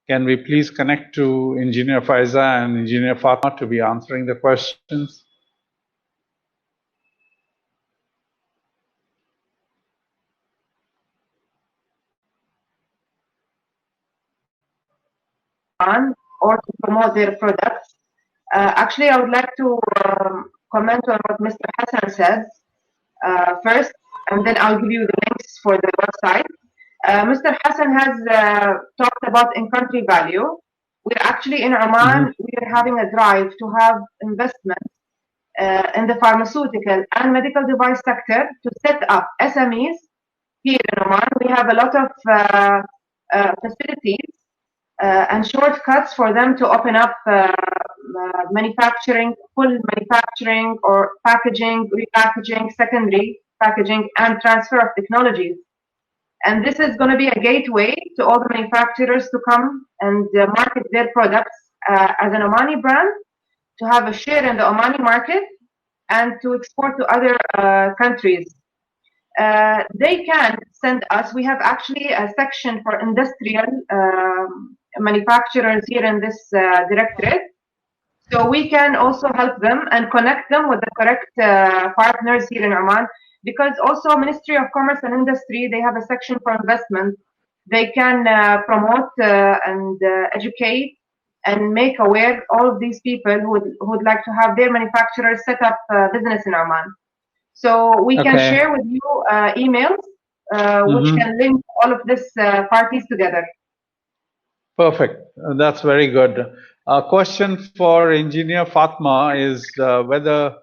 Can we please connect to Engineer Faiza and Engineer Fatma to be answering the questions? Or to promote their products. Actually, I would like to comment on what Mr. Hassan said first, and then I'll give you the links for the website. Mr. Hassan has talked about in-country value. We're actually in Oman, we're having a drive to have investment in the pharmaceutical and medical device sector to set up SMEs here in Oman. We have a lot of facilities and shortcuts for them to open up manufacturing, full manufacturing or packaging, repackaging, secondary packaging, and transfer of technologies. And this is going to be a gateway to all the manufacturers to come and market their products as an Omani brand, to have a share in the Omani market, and to export to other countries. They can send us, we have actually a section for industrial manufacturers here in this directorate. So we can also help them and connect them with the correct partners here in Oman, because also Ministry of Commerce and Industry, they have a section for investment. They can promote and educate and make aware all of these people who would like to have their manufacturers set up business in Oman. So we can share with you emails which can link all of these parties together. Perfect. That's very good. A question for Engineer Fatma is whether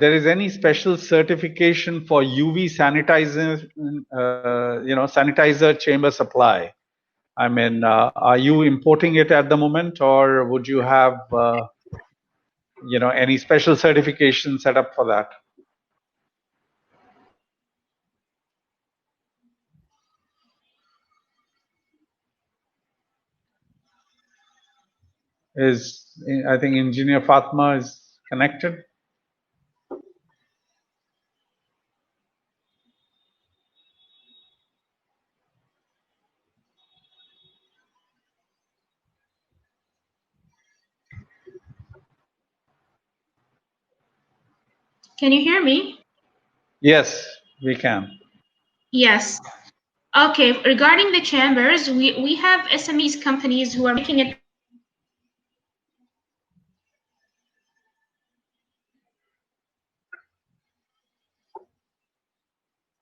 there is any special certification for UV sanitizer, sanitizer chamber supply. I mean, are you importing it at the moment, or would you have, any special certification set up for that? I think Engineer Fatma is connected. Can you hear me? Yes, we can. Yes. Okay, regarding the chambers, we have SMEs companies who are making it.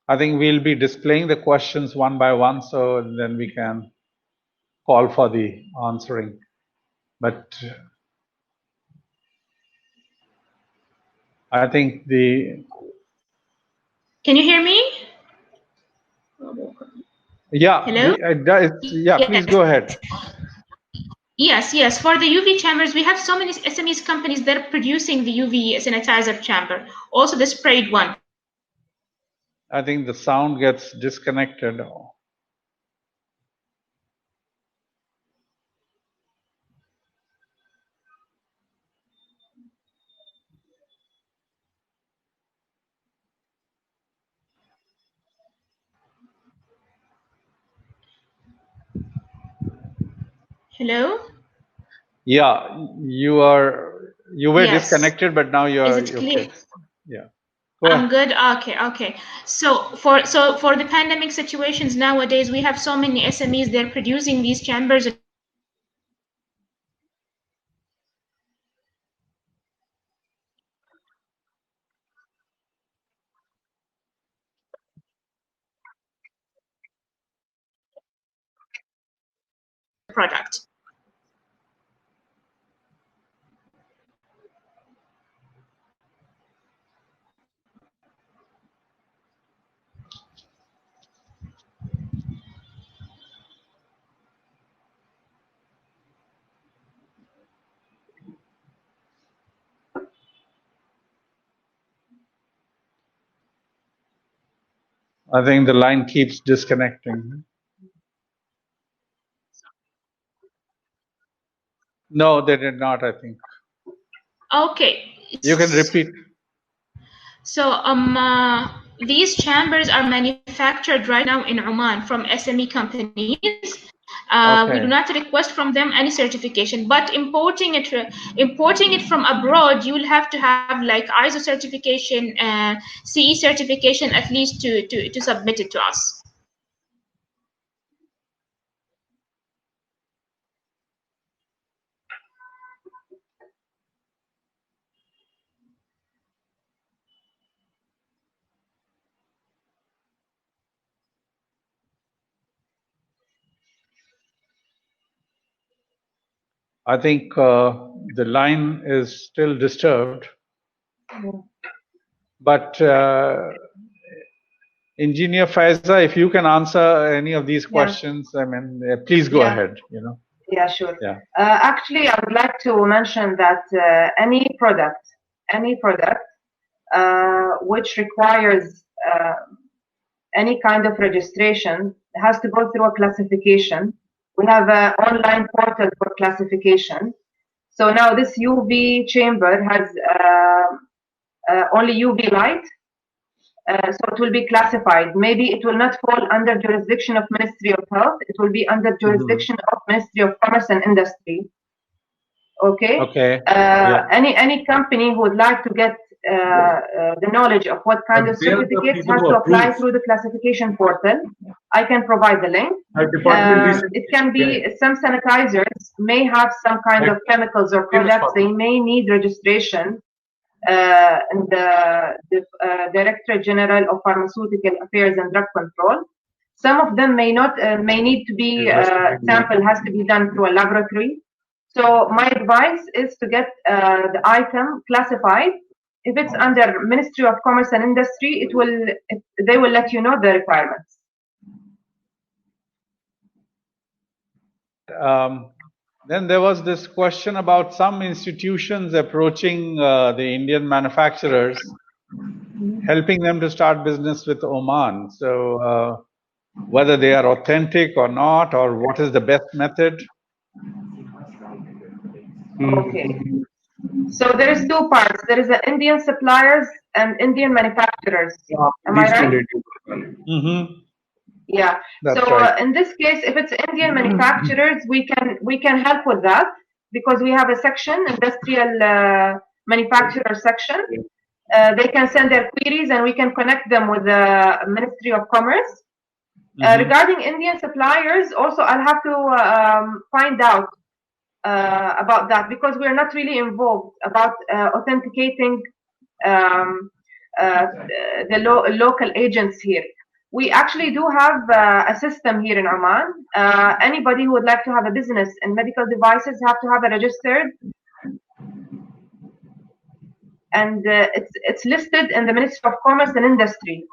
I think we'll be displaying the questions one by one, so then we can call for the answering. But I think the... Can you hear me? Yeah, Hello? yeah, Yes. please go ahead. Yes. For the UV chambers, we have so many SMEs companies that are producing the UV sanitizer chamber, also the sprayed one. I think the sound gets disconnected. Hello? Yeah, you were Yes. disconnected, but now you are. Is it clear? Okay. Yeah. Go I'm ahead. good. Okay. So for the pandemic situations nowadays, we have so many SMEs. They're producing these chambers. Product. I think the line keeps disconnecting. No, they did not, I think. Okay. You can repeat. So these chambers are manufactured right now in Oman from SME companies. Okay. We do not request from them any certification, but importing it from abroad, you will have to have like ISO certification, CE certification at least to submit it to us. I think the line is still disturbed. But Engineer Faiza, if you can answer any of these questions, I mean, please go ahead. Yeah, sure. Yeah. Actually, I would like to mention that any product which requires any kind of registration has to go through a classification. We have an online portal for classification. So now this UV chamber has only UV light, so it will be classified. Maybe it will not fall under jurisdiction of Ministry of Health. It will be under jurisdiction of Ministry of Commerce and Industry. Okay. Okay. Any company who would like to get the knowledge of what kind of certificates has to apply through the classification portal. I can provide the link. It can be some sanitizers may have some kind of chemicals or products. They may need registration. And the Directorate General of Pharmaceutical Affairs and Drug Control. Some of them may not, may need to be, sample has to be done through a laboratory. So my advice is to get the item classified. If it's under Ministry of Commerce and Industry, they will let you know the requirements. Then there was this question about some institutions approaching the Indian manufacturers, helping them to start business with Oman. So whether they are authentic or not, or what is the best method? Okay. So there is two parts. There is the Indian suppliers and Indian manufacturers. Am I right? Mm-hmm. Yeah. That's so right. In this case, if it's Indian manufacturers, we can help with that because we have a section, industrial manufacturer section. They can send their queries and we can connect them with the Ministry of Commerce. Regarding Indian suppliers, also I'll have to find out about that, because we're not really involved about authenticating the local agents here. We actually do have a system here in Oman. Anybody who would like to have a business in medical devices have to have a registered, and it's listed in the Ministry of Commerce and Industry.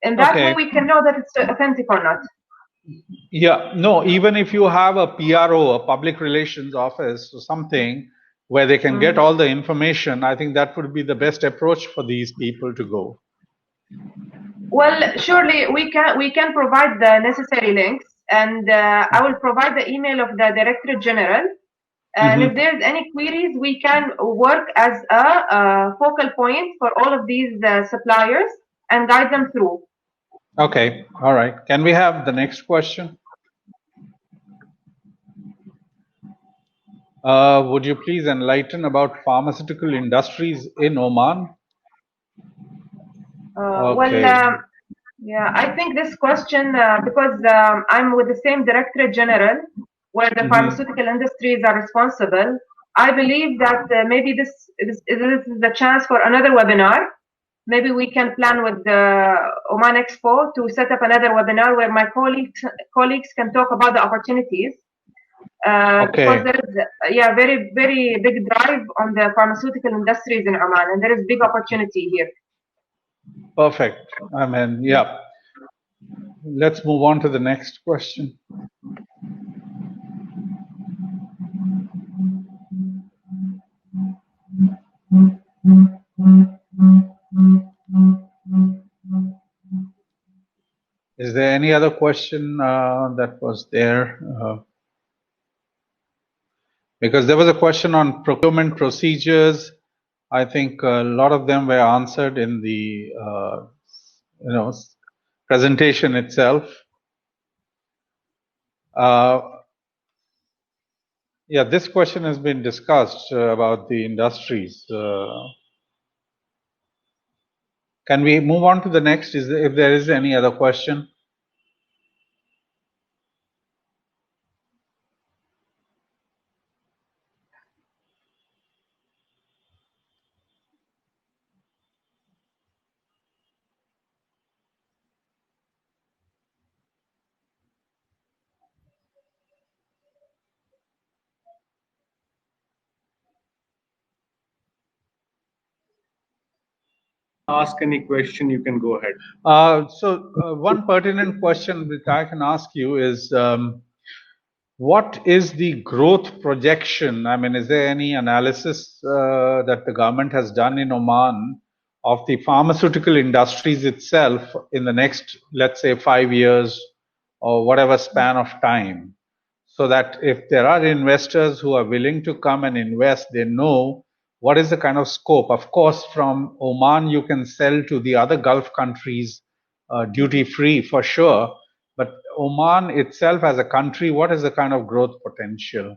In that way, we can know that it's authentic or not. Yeah, no, even if you have a PRO, a public relations office or something where they can get all the information, I think that would be the best approach for these people to go. Well, surely we can provide the necessary links, and I will provide the email of the Directorate General. And if there's any queries, we can work as a focal point for all of these suppliers and guide them through. Okay, all right. Can we have the next question? Would you please enlighten about pharmaceutical industries in Oman? Okay. Well, yeah, I think this question, because I'm with the same Directorate General, where the pharmaceutical industries are responsible, I believe that maybe this is the chance for another webinar. Maybe we can plan with the Oman Expo to set up another webinar where my colleagues can talk about the opportunities. Because there's very, very big drive on the pharmaceutical industries in Oman, and there is big opportunity here. Perfect. I mean, yeah. Let's move on to the next question. Is there any other question that was there? Because there was a question on procurement procedures. I think a lot of them were answered in the presentation itself. Yeah, this question has been discussed about the industries. Can we move on to the next? If there is any other question? Ask any question, you can go ahead. One pertinent question which I can ask you is, what is the growth projection? I mean, is there any analysis that the government has done in Oman of the pharmaceutical industries itself in the next, let's say, 5 years or whatever span of time, so that if there are investors who are willing to come and invest, they know what is the kind of scope? Of course, from Oman, you can sell to the other Gulf countries duty-free for sure. But Oman itself as a country, what is the kind of growth potential?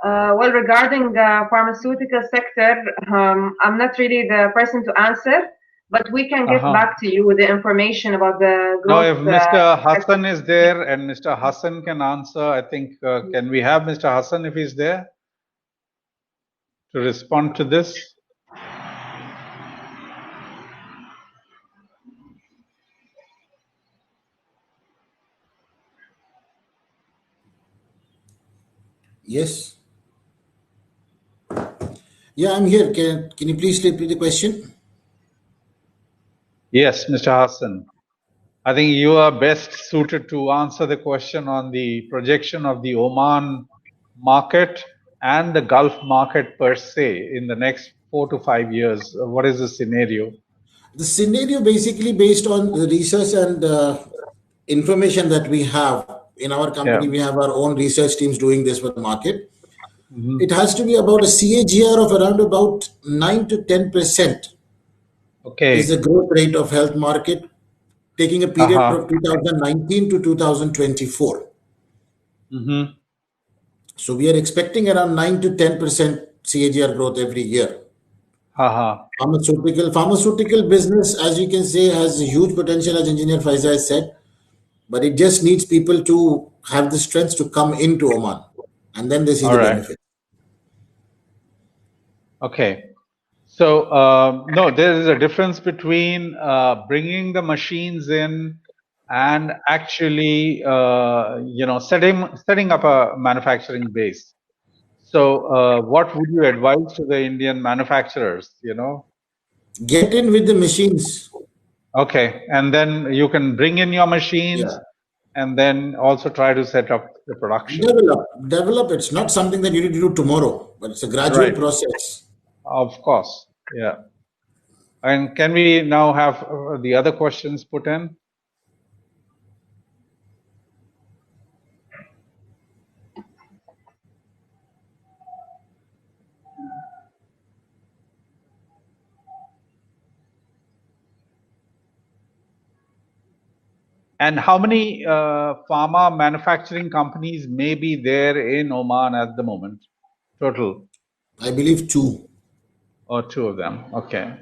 Well, regarding the pharmaceutical sector, I'm not really the person to answer, but we can get back to you with the information about the growth. No, if Mr. Hassan is there and Mr. Hassan can answer, I think, can we have Mr. Hassan if he's there to respond to this? Yes. Yeah, I'm here. Can you please repeat the question? Yes, Mr. Hassan. I think you are best suited to answer the question on the projection of the Oman market and the Gulf market per se in the next 4 to 5 years. What is the scenario? The scenario basically based on the research and information that we have in our company. Yeah. We have our own research teams doing this for the market. It has to be about a CAGR of around about 9 to 10%. Okay. Is the growth rate of health market, taking a period from 2019 to 2024. So we are expecting around 9 to 10% CAGR growth every year. Pharmaceutical business, as you can say, has a huge potential, as Engineer Faiza has said, but it just needs people to have the strength to come into Oman, and then they see the benefit. Okay. So, no, there is a difference between bringing the machines in and actually, setting up a manufacturing base. So, what would you advise to the Indian manufacturers, Get in with the machines. Okay. And then you can bring in your machines and then also try to set up the production. Develop. It's not something that you need to do tomorrow, but it's a gradual process. Of course. Yeah. And can we now have the other questions put in? And how many pharma manufacturing companies may be there in Oman at the moment? Total? I believe 2. Or 2 of them. Okay.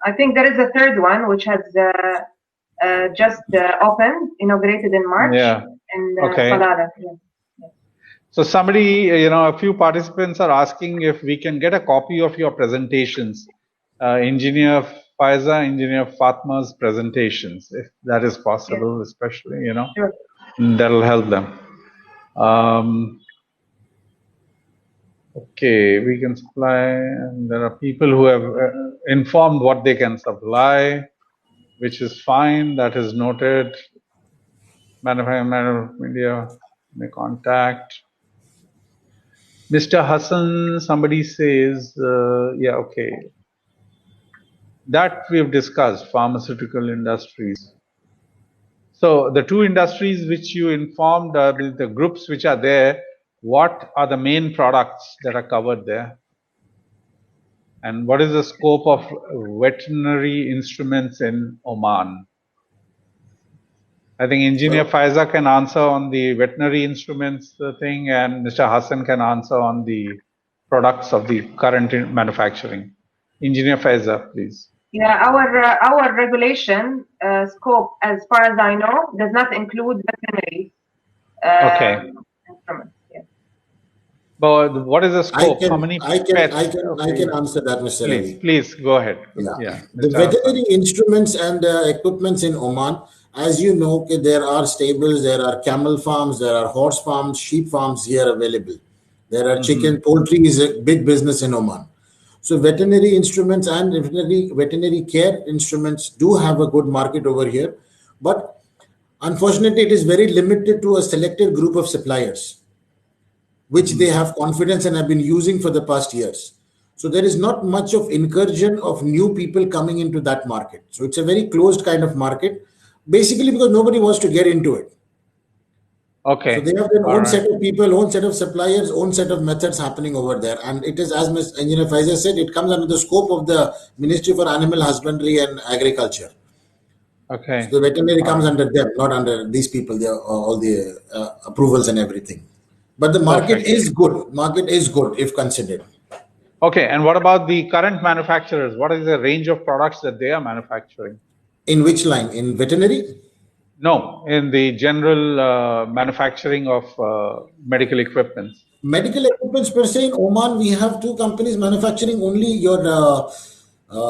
I think there is a third one which has just opened, inaugurated in March. Yeah. In Okay. Salalah. So somebody, a few participants are asking if we can get a copy of your presentations, Engineer Faiza, Engineer Fatma's presentations, if that is possible, especially, Sure. That'll help them. Okay, we can supply, and there are people who have informed what they can supply, which is fine, that is noted. Manufacturing media may contact. Mr. Hassan, somebody says, okay. That we've discussed, pharmaceutical industries. So the 2 industries which you informed, the groups which are there, what are the main products that are covered there? And what is the scope of veterinary instruments in Oman? I think Engineer Faiza can answer on the veterinary instruments thing, and Mr. Hassan can answer on the products of the current manufacturing. Engineer Faiza, please. Yeah, our regulation scope, as far as I know, does not include veterinary instruments. Yeah. But what is the scope? How many pets? I can answer that, Mr. Ravi. Please go ahead. Yeah. The veterinary instruments and equipments in Oman, as you know, there are stables, there are camel farms, there are horse farms, sheep farms here available. There are chicken, poultry is a big business in Oman. So veterinary instruments and veterinary care instruments do have a good market over here. But unfortunately, it is very limited to a selected group of suppliers, which they have confidence and have been using for the past years. So there is not much of incursion of new people coming into that market. So it's a very closed kind of market, basically because nobody wants to get into it. Okay. So they have their own set of people, own set of suppliers, own set of methods happening over there. And it is, as Ms. Engineer Faiza said, it comes under the scope of the Ministry for Animal Husbandry and Agriculture. Okay. So the veterinary comes under them, not under these people, all the approvals and everything. But the market is good. Market is good if considered. Okay. And what about the current manufacturers? What is the range of products that they are manufacturing? In which line? In veterinary? No, in the general manufacturing of medical equipment. Medical equipments per se in Oman, we have 2 companies manufacturing only your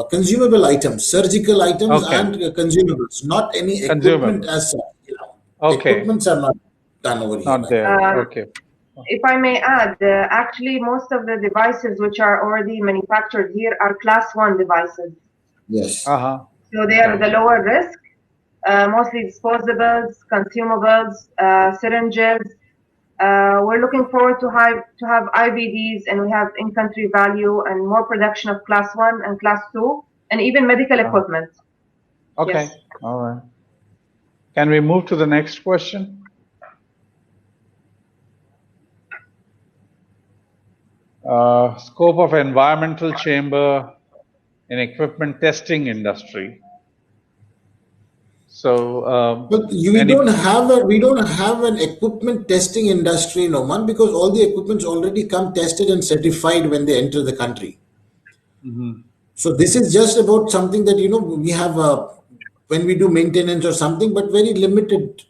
consumable items, surgical items and consumables, not any equipment as such. Equipments are not done over here. Not there. Okay. If I may add, actually most of the devices which are already manufactured here are class 1 devices. Yes. So they are the lower risk. Mostly disposables, consumables, syringes. We're looking forward to have IVDs, and we have in-country value and more production of class 1 and class 2, and even medical equipment. Okay. Yes. All right. Can we move to the next question? Scope of environmental chamber in equipment testing industry. So, but we don't have an equipment testing industry in Oman because all the equipments already come tested and certified when they enter the country. So this is just about something that, we have when we do maintenance or something, but very limited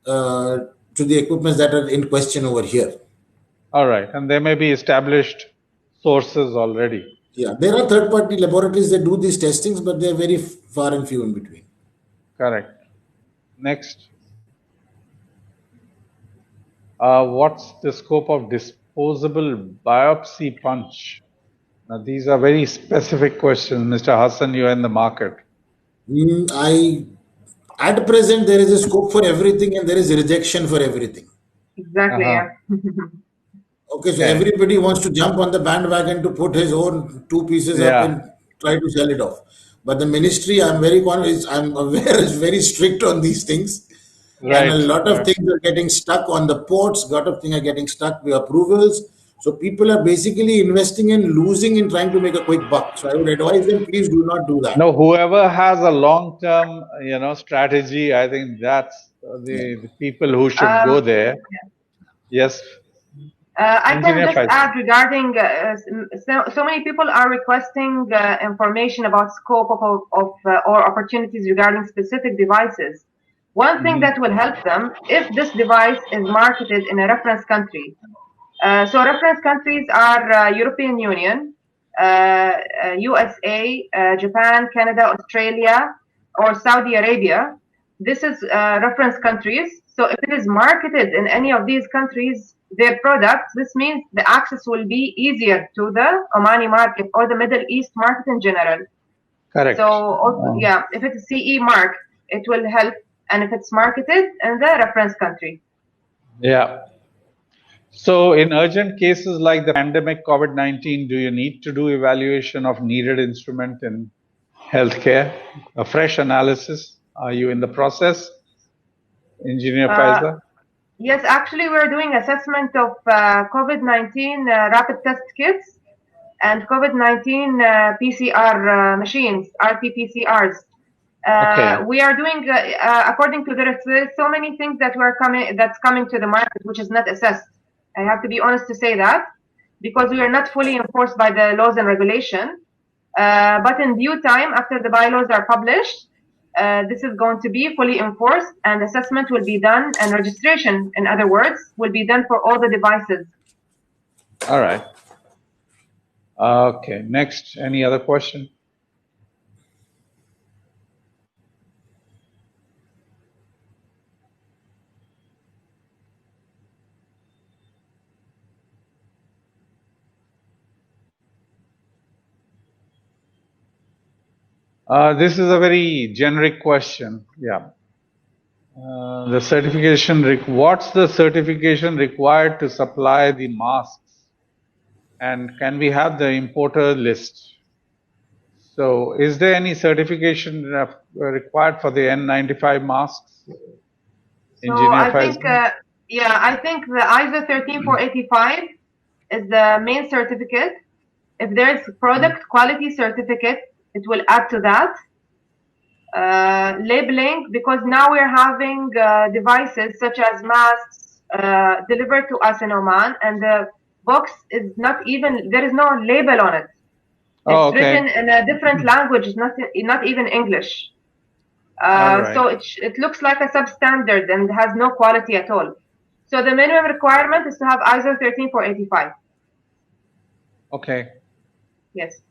to the equipments that are in question over here. All right. And there may be established sources already. Yeah, there are third-party laboratories that do these testings, but they're very far and few in between. Correct. Next. What's the scope of disposable biopsy punch? Now, these are very specific questions. Mr. Hassan, you are in the market. At present, there is a scope for everything and there is a rejection for everything. Exactly, yeah. Okay, so everybody wants to jump on the bandwagon to put his own two pieces up and try to sell it off. But the ministry, I'm aware, is very strict on these things. Right. And a lot of things are getting stuck on the ports, a lot of things are getting stuck with approvals. So people are basically investing and losing in trying to make a quick buck. So I would advise them, please do not do that. No, whoever has a long-term, strategy, I think that's the people who should go there. Yes. I can just add regarding, so many people are requesting information about scope of or opportunities regarding specific devices. One thing that will help them, if this device is marketed in a reference country. So reference countries are European Union, USA, Japan, Canada, Australia, or Saudi Arabia. This is reference countries. So if it is marketed in any of these countries, their products, this means the access will be easier to the Omani market or the Middle East market in general. Correct. So also, if it's CE mark, it will help. And if it's marketed in the reference country. Yeah. So in urgent cases like the pandemic COVID-19, do you need to do evaluation of needed instrument in healthcare? A fresh analysis? Are you in the process? Engineer Faiza? Yes, actually we're doing assessment of COVID-19 rapid test kits and COVID-19 PCR machines, RT-PCRs. We are doing according to there's so many things that's coming to the market which is not assessed. I have to be honest to say that because we are not fully enforced by the laws and regulation. But in due time, after the bylaws are published, this is going to be fully enforced and assessment will be done and registration, in other words, will be done for all the devices. All right. Okay. Next, any other question? This is a very generic question. Yeah. The certification, what's the certification required to supply the masks? And can we have the importer list? So is there any certification required for the N95 masks? So I think, I think the ISO 13485 is the main certificate. If there's product quality certificate, it will add to that. Labeling, because now we're having devices such as masks delivered to us in Oman, and the box is not even, there is no label on it. It's written in a different language, not even English. So it looks like a substandard and has no quality at all. So the minimum requirement is to have ISO 13485. Okay. Yes.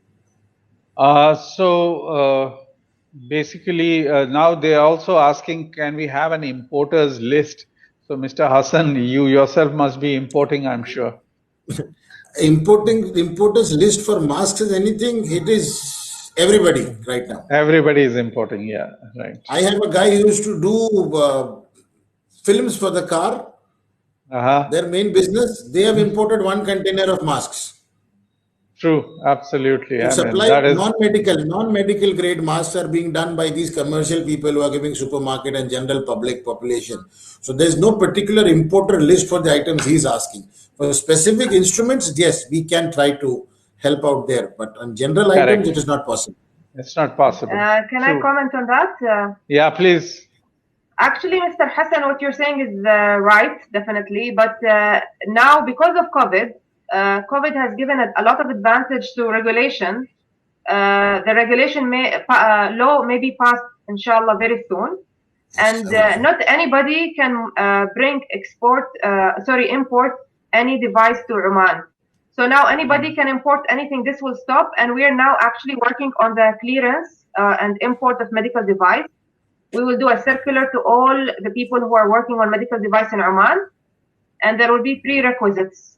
Basically, now they are also asking, can we have an importers list? So, Mr. Hassan, you yourself must be importing, I'm sure. Importers list for masks is anything, it is everybody right now. Everybody is importing, yeah, right. I have a guy who used to do films for the car. Their main business, they have imported 1 container of masks. True, absolutely. To supply non-medical grade masks are being done by these commercial people who are giving supermarket and general public population. So there's no particular importer list for the items he's asking. For specific instruments, yes, we can try to help out there, but on general items, it is not possible. It's not possible. Can I comment on that? Yeah, please. Actually, Mr. Hassan, what you're saying is right, definitely. But now, because of COVID, COVID has given a lot of advantage to regulation. The regulation law may be passed, inshallah, very soon. And not anybody can import any device to Oman. So now anybody can import anything. This will stop, and we are now actually working on the clearance and import of medical device. We will do a circular to all the people who are working on medical device in Oman, and there will be prerequisites.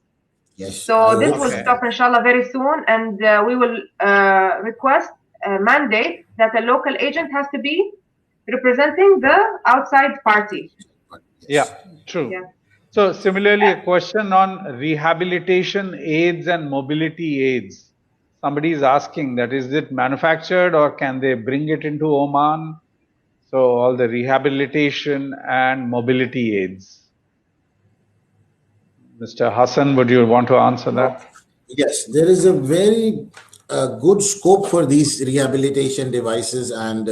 Yes. So this will stop, inshallah, very soon, and we will request a mandate that a local agent has to be representing the outside party. Yeah, true. Yeah. So similarly, a question on rehabilitation aids and mobility aids. Somebody is asking that, is it manufactured or can they bring it into Oman? So all the rehabilitation and mobility aids. Mr. Hassan, would you want to answer that? Yes, there is a very good scope for these rehabilitation devices and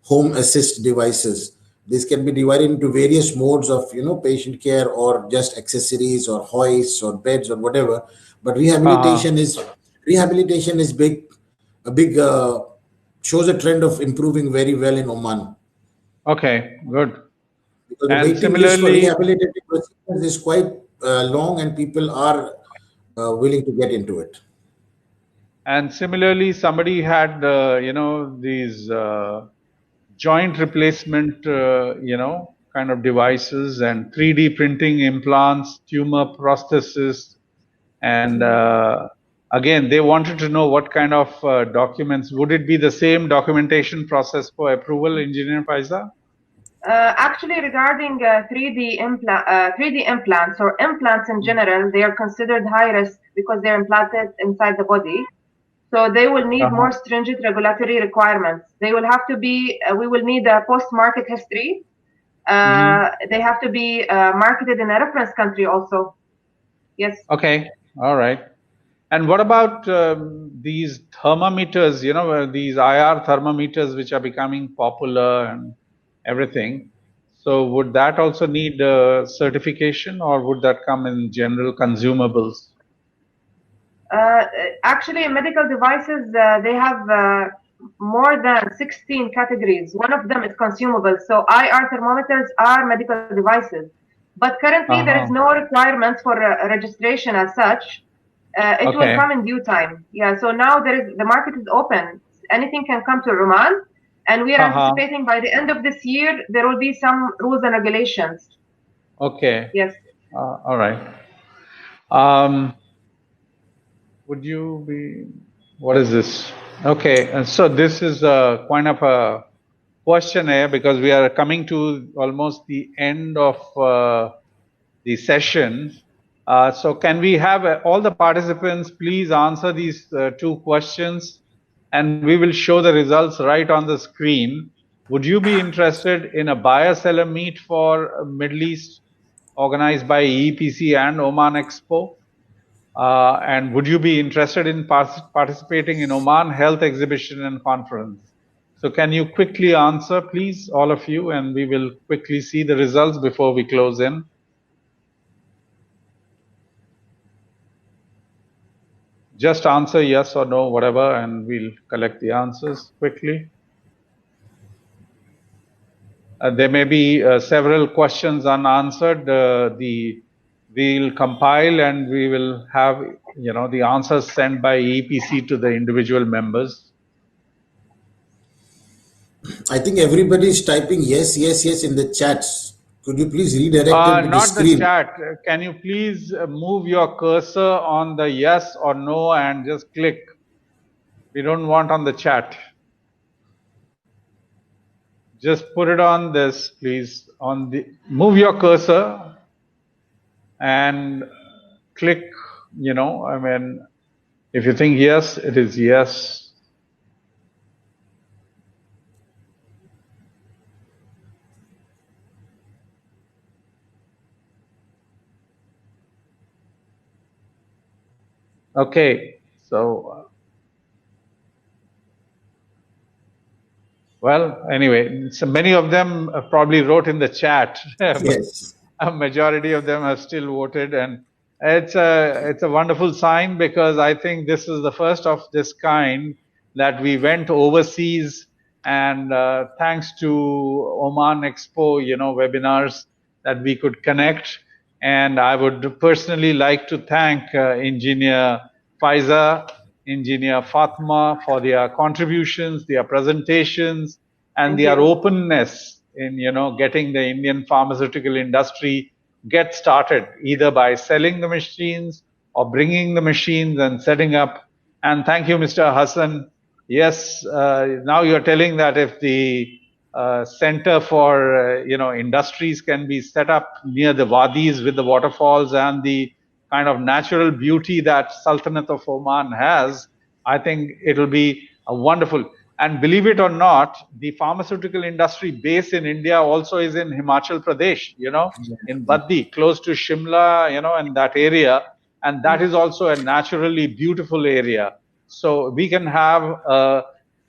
home assist devices. This can be divided into various modes of, patient care or just accessories or hoists or beds or whatever. But rehabilitation is shows a trend of improving very well in Oman. Okay, good. Because the waiting list for rehabilitative procedures is quite long, and people are willing to get into it. And similarly, somebody had, these joint replacement, kind of devices and 3D printing implants, tumor prosthesis. And again, they wanted to know what kind of documents. Would it be the same documentation process for approval, Engineer Faiza? Actually, regarding 3D implants or implants in general, they are considered high risk because they're implanted inside the body. So they will need more stringent regulatory requirements. They will have to be, we will need a post-market history. They have to be marketed in a reference country also. Yes. Okay. All right. And what about these thermometers, these IR thermometers, which are becoming popular and everything? So would that also need certification, or would that come in general consumables? Actually, medical devices, they have more than 16 categories. One of them is consumables. So IR thermometers are medical devices. But currently, there is no requirements for registration as such. It will come in due time. Yeah, so now the market is open. Anything can come to Oman. And we are anticipating by the end of this year, there will be some rules and regulations. Okay. Yes. All right. Would you be, what is this? Okay, and so this is kind of a questionnaire because we are coming to almost the end of the session. So can we have all the participants please answer these two questions, and we will show the results right on the screen. Would you be interested in a buyer-seller meet for Middle East organized by EEPC and Oman Expo? And would you be interested in participating in Oman Health Exhibition and Conference? So can you quickly answer, please, all of you, and we will quickly see the results before we close in. Just answer yes or no, whatever, and we'll collect the answers quickly. There may be several questions unanswered. We'll compile and we will have, the answers sent by EEPC to the individual members. I think everybody is typing yes, yes, yes in the chats. Could you please redirect them to the screen? Not the chat. Can you please move your cursor on the yes or no and just click? We don't want on the chat. Just put it on this, please. Move your cursor and click, if you think yes, it is yes. Okay, so, well, anyway, so many of them probably wrote in the chat. Yes. A majority of them have still voted, and it's a wonderful sign because I think this is the first of this kind that we went overseas, and thanks to Oman Expo, webinars, that we could connect. And I would personally like to thank Engineer Faiza, Engineer Fatma for their contributions, their presentations, and their openness in, getting the Indian pharmaceutical industry get started, either by selling the machines or bringing the machines and setting up. And thank you, Mr. Hassan. Yes, now you're telling that if the center for industries can be set up near the wadis with the waterfalls and the kind of natural beauty that Sultanate of Oman has, I think it'll be a wonderful. And believe it or not, the pharmaceutical industry base in India also is in Himachal Pradesh, in Baddi, close to Shimla, in that area. And that is also a naturally beautiful area. So we can have a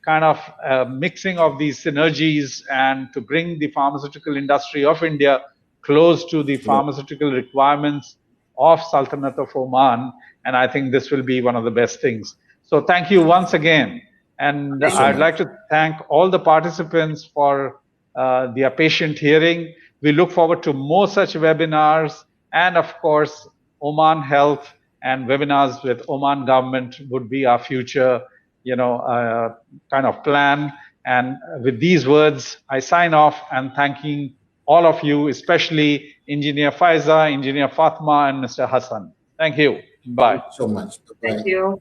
kind of mixing of these synergies and to bring the pharmaceutical industry of India close to the pharmaceutical requirements of Sultanate of Oman. And I think this will be one of the best things. So thank you once again. And I'd like to thank all the participants for their patient hearing. We look forward to more such webinars. And of course, Oman Health and webinars with Oman government would be our future, kind of plan. And with these words, I sign off and thanking all of you, especially Engineer Faiza, Engineer Fatma, and Mr. Hassan. Thank you. Bye. Thank you so much. Bye. Thank you.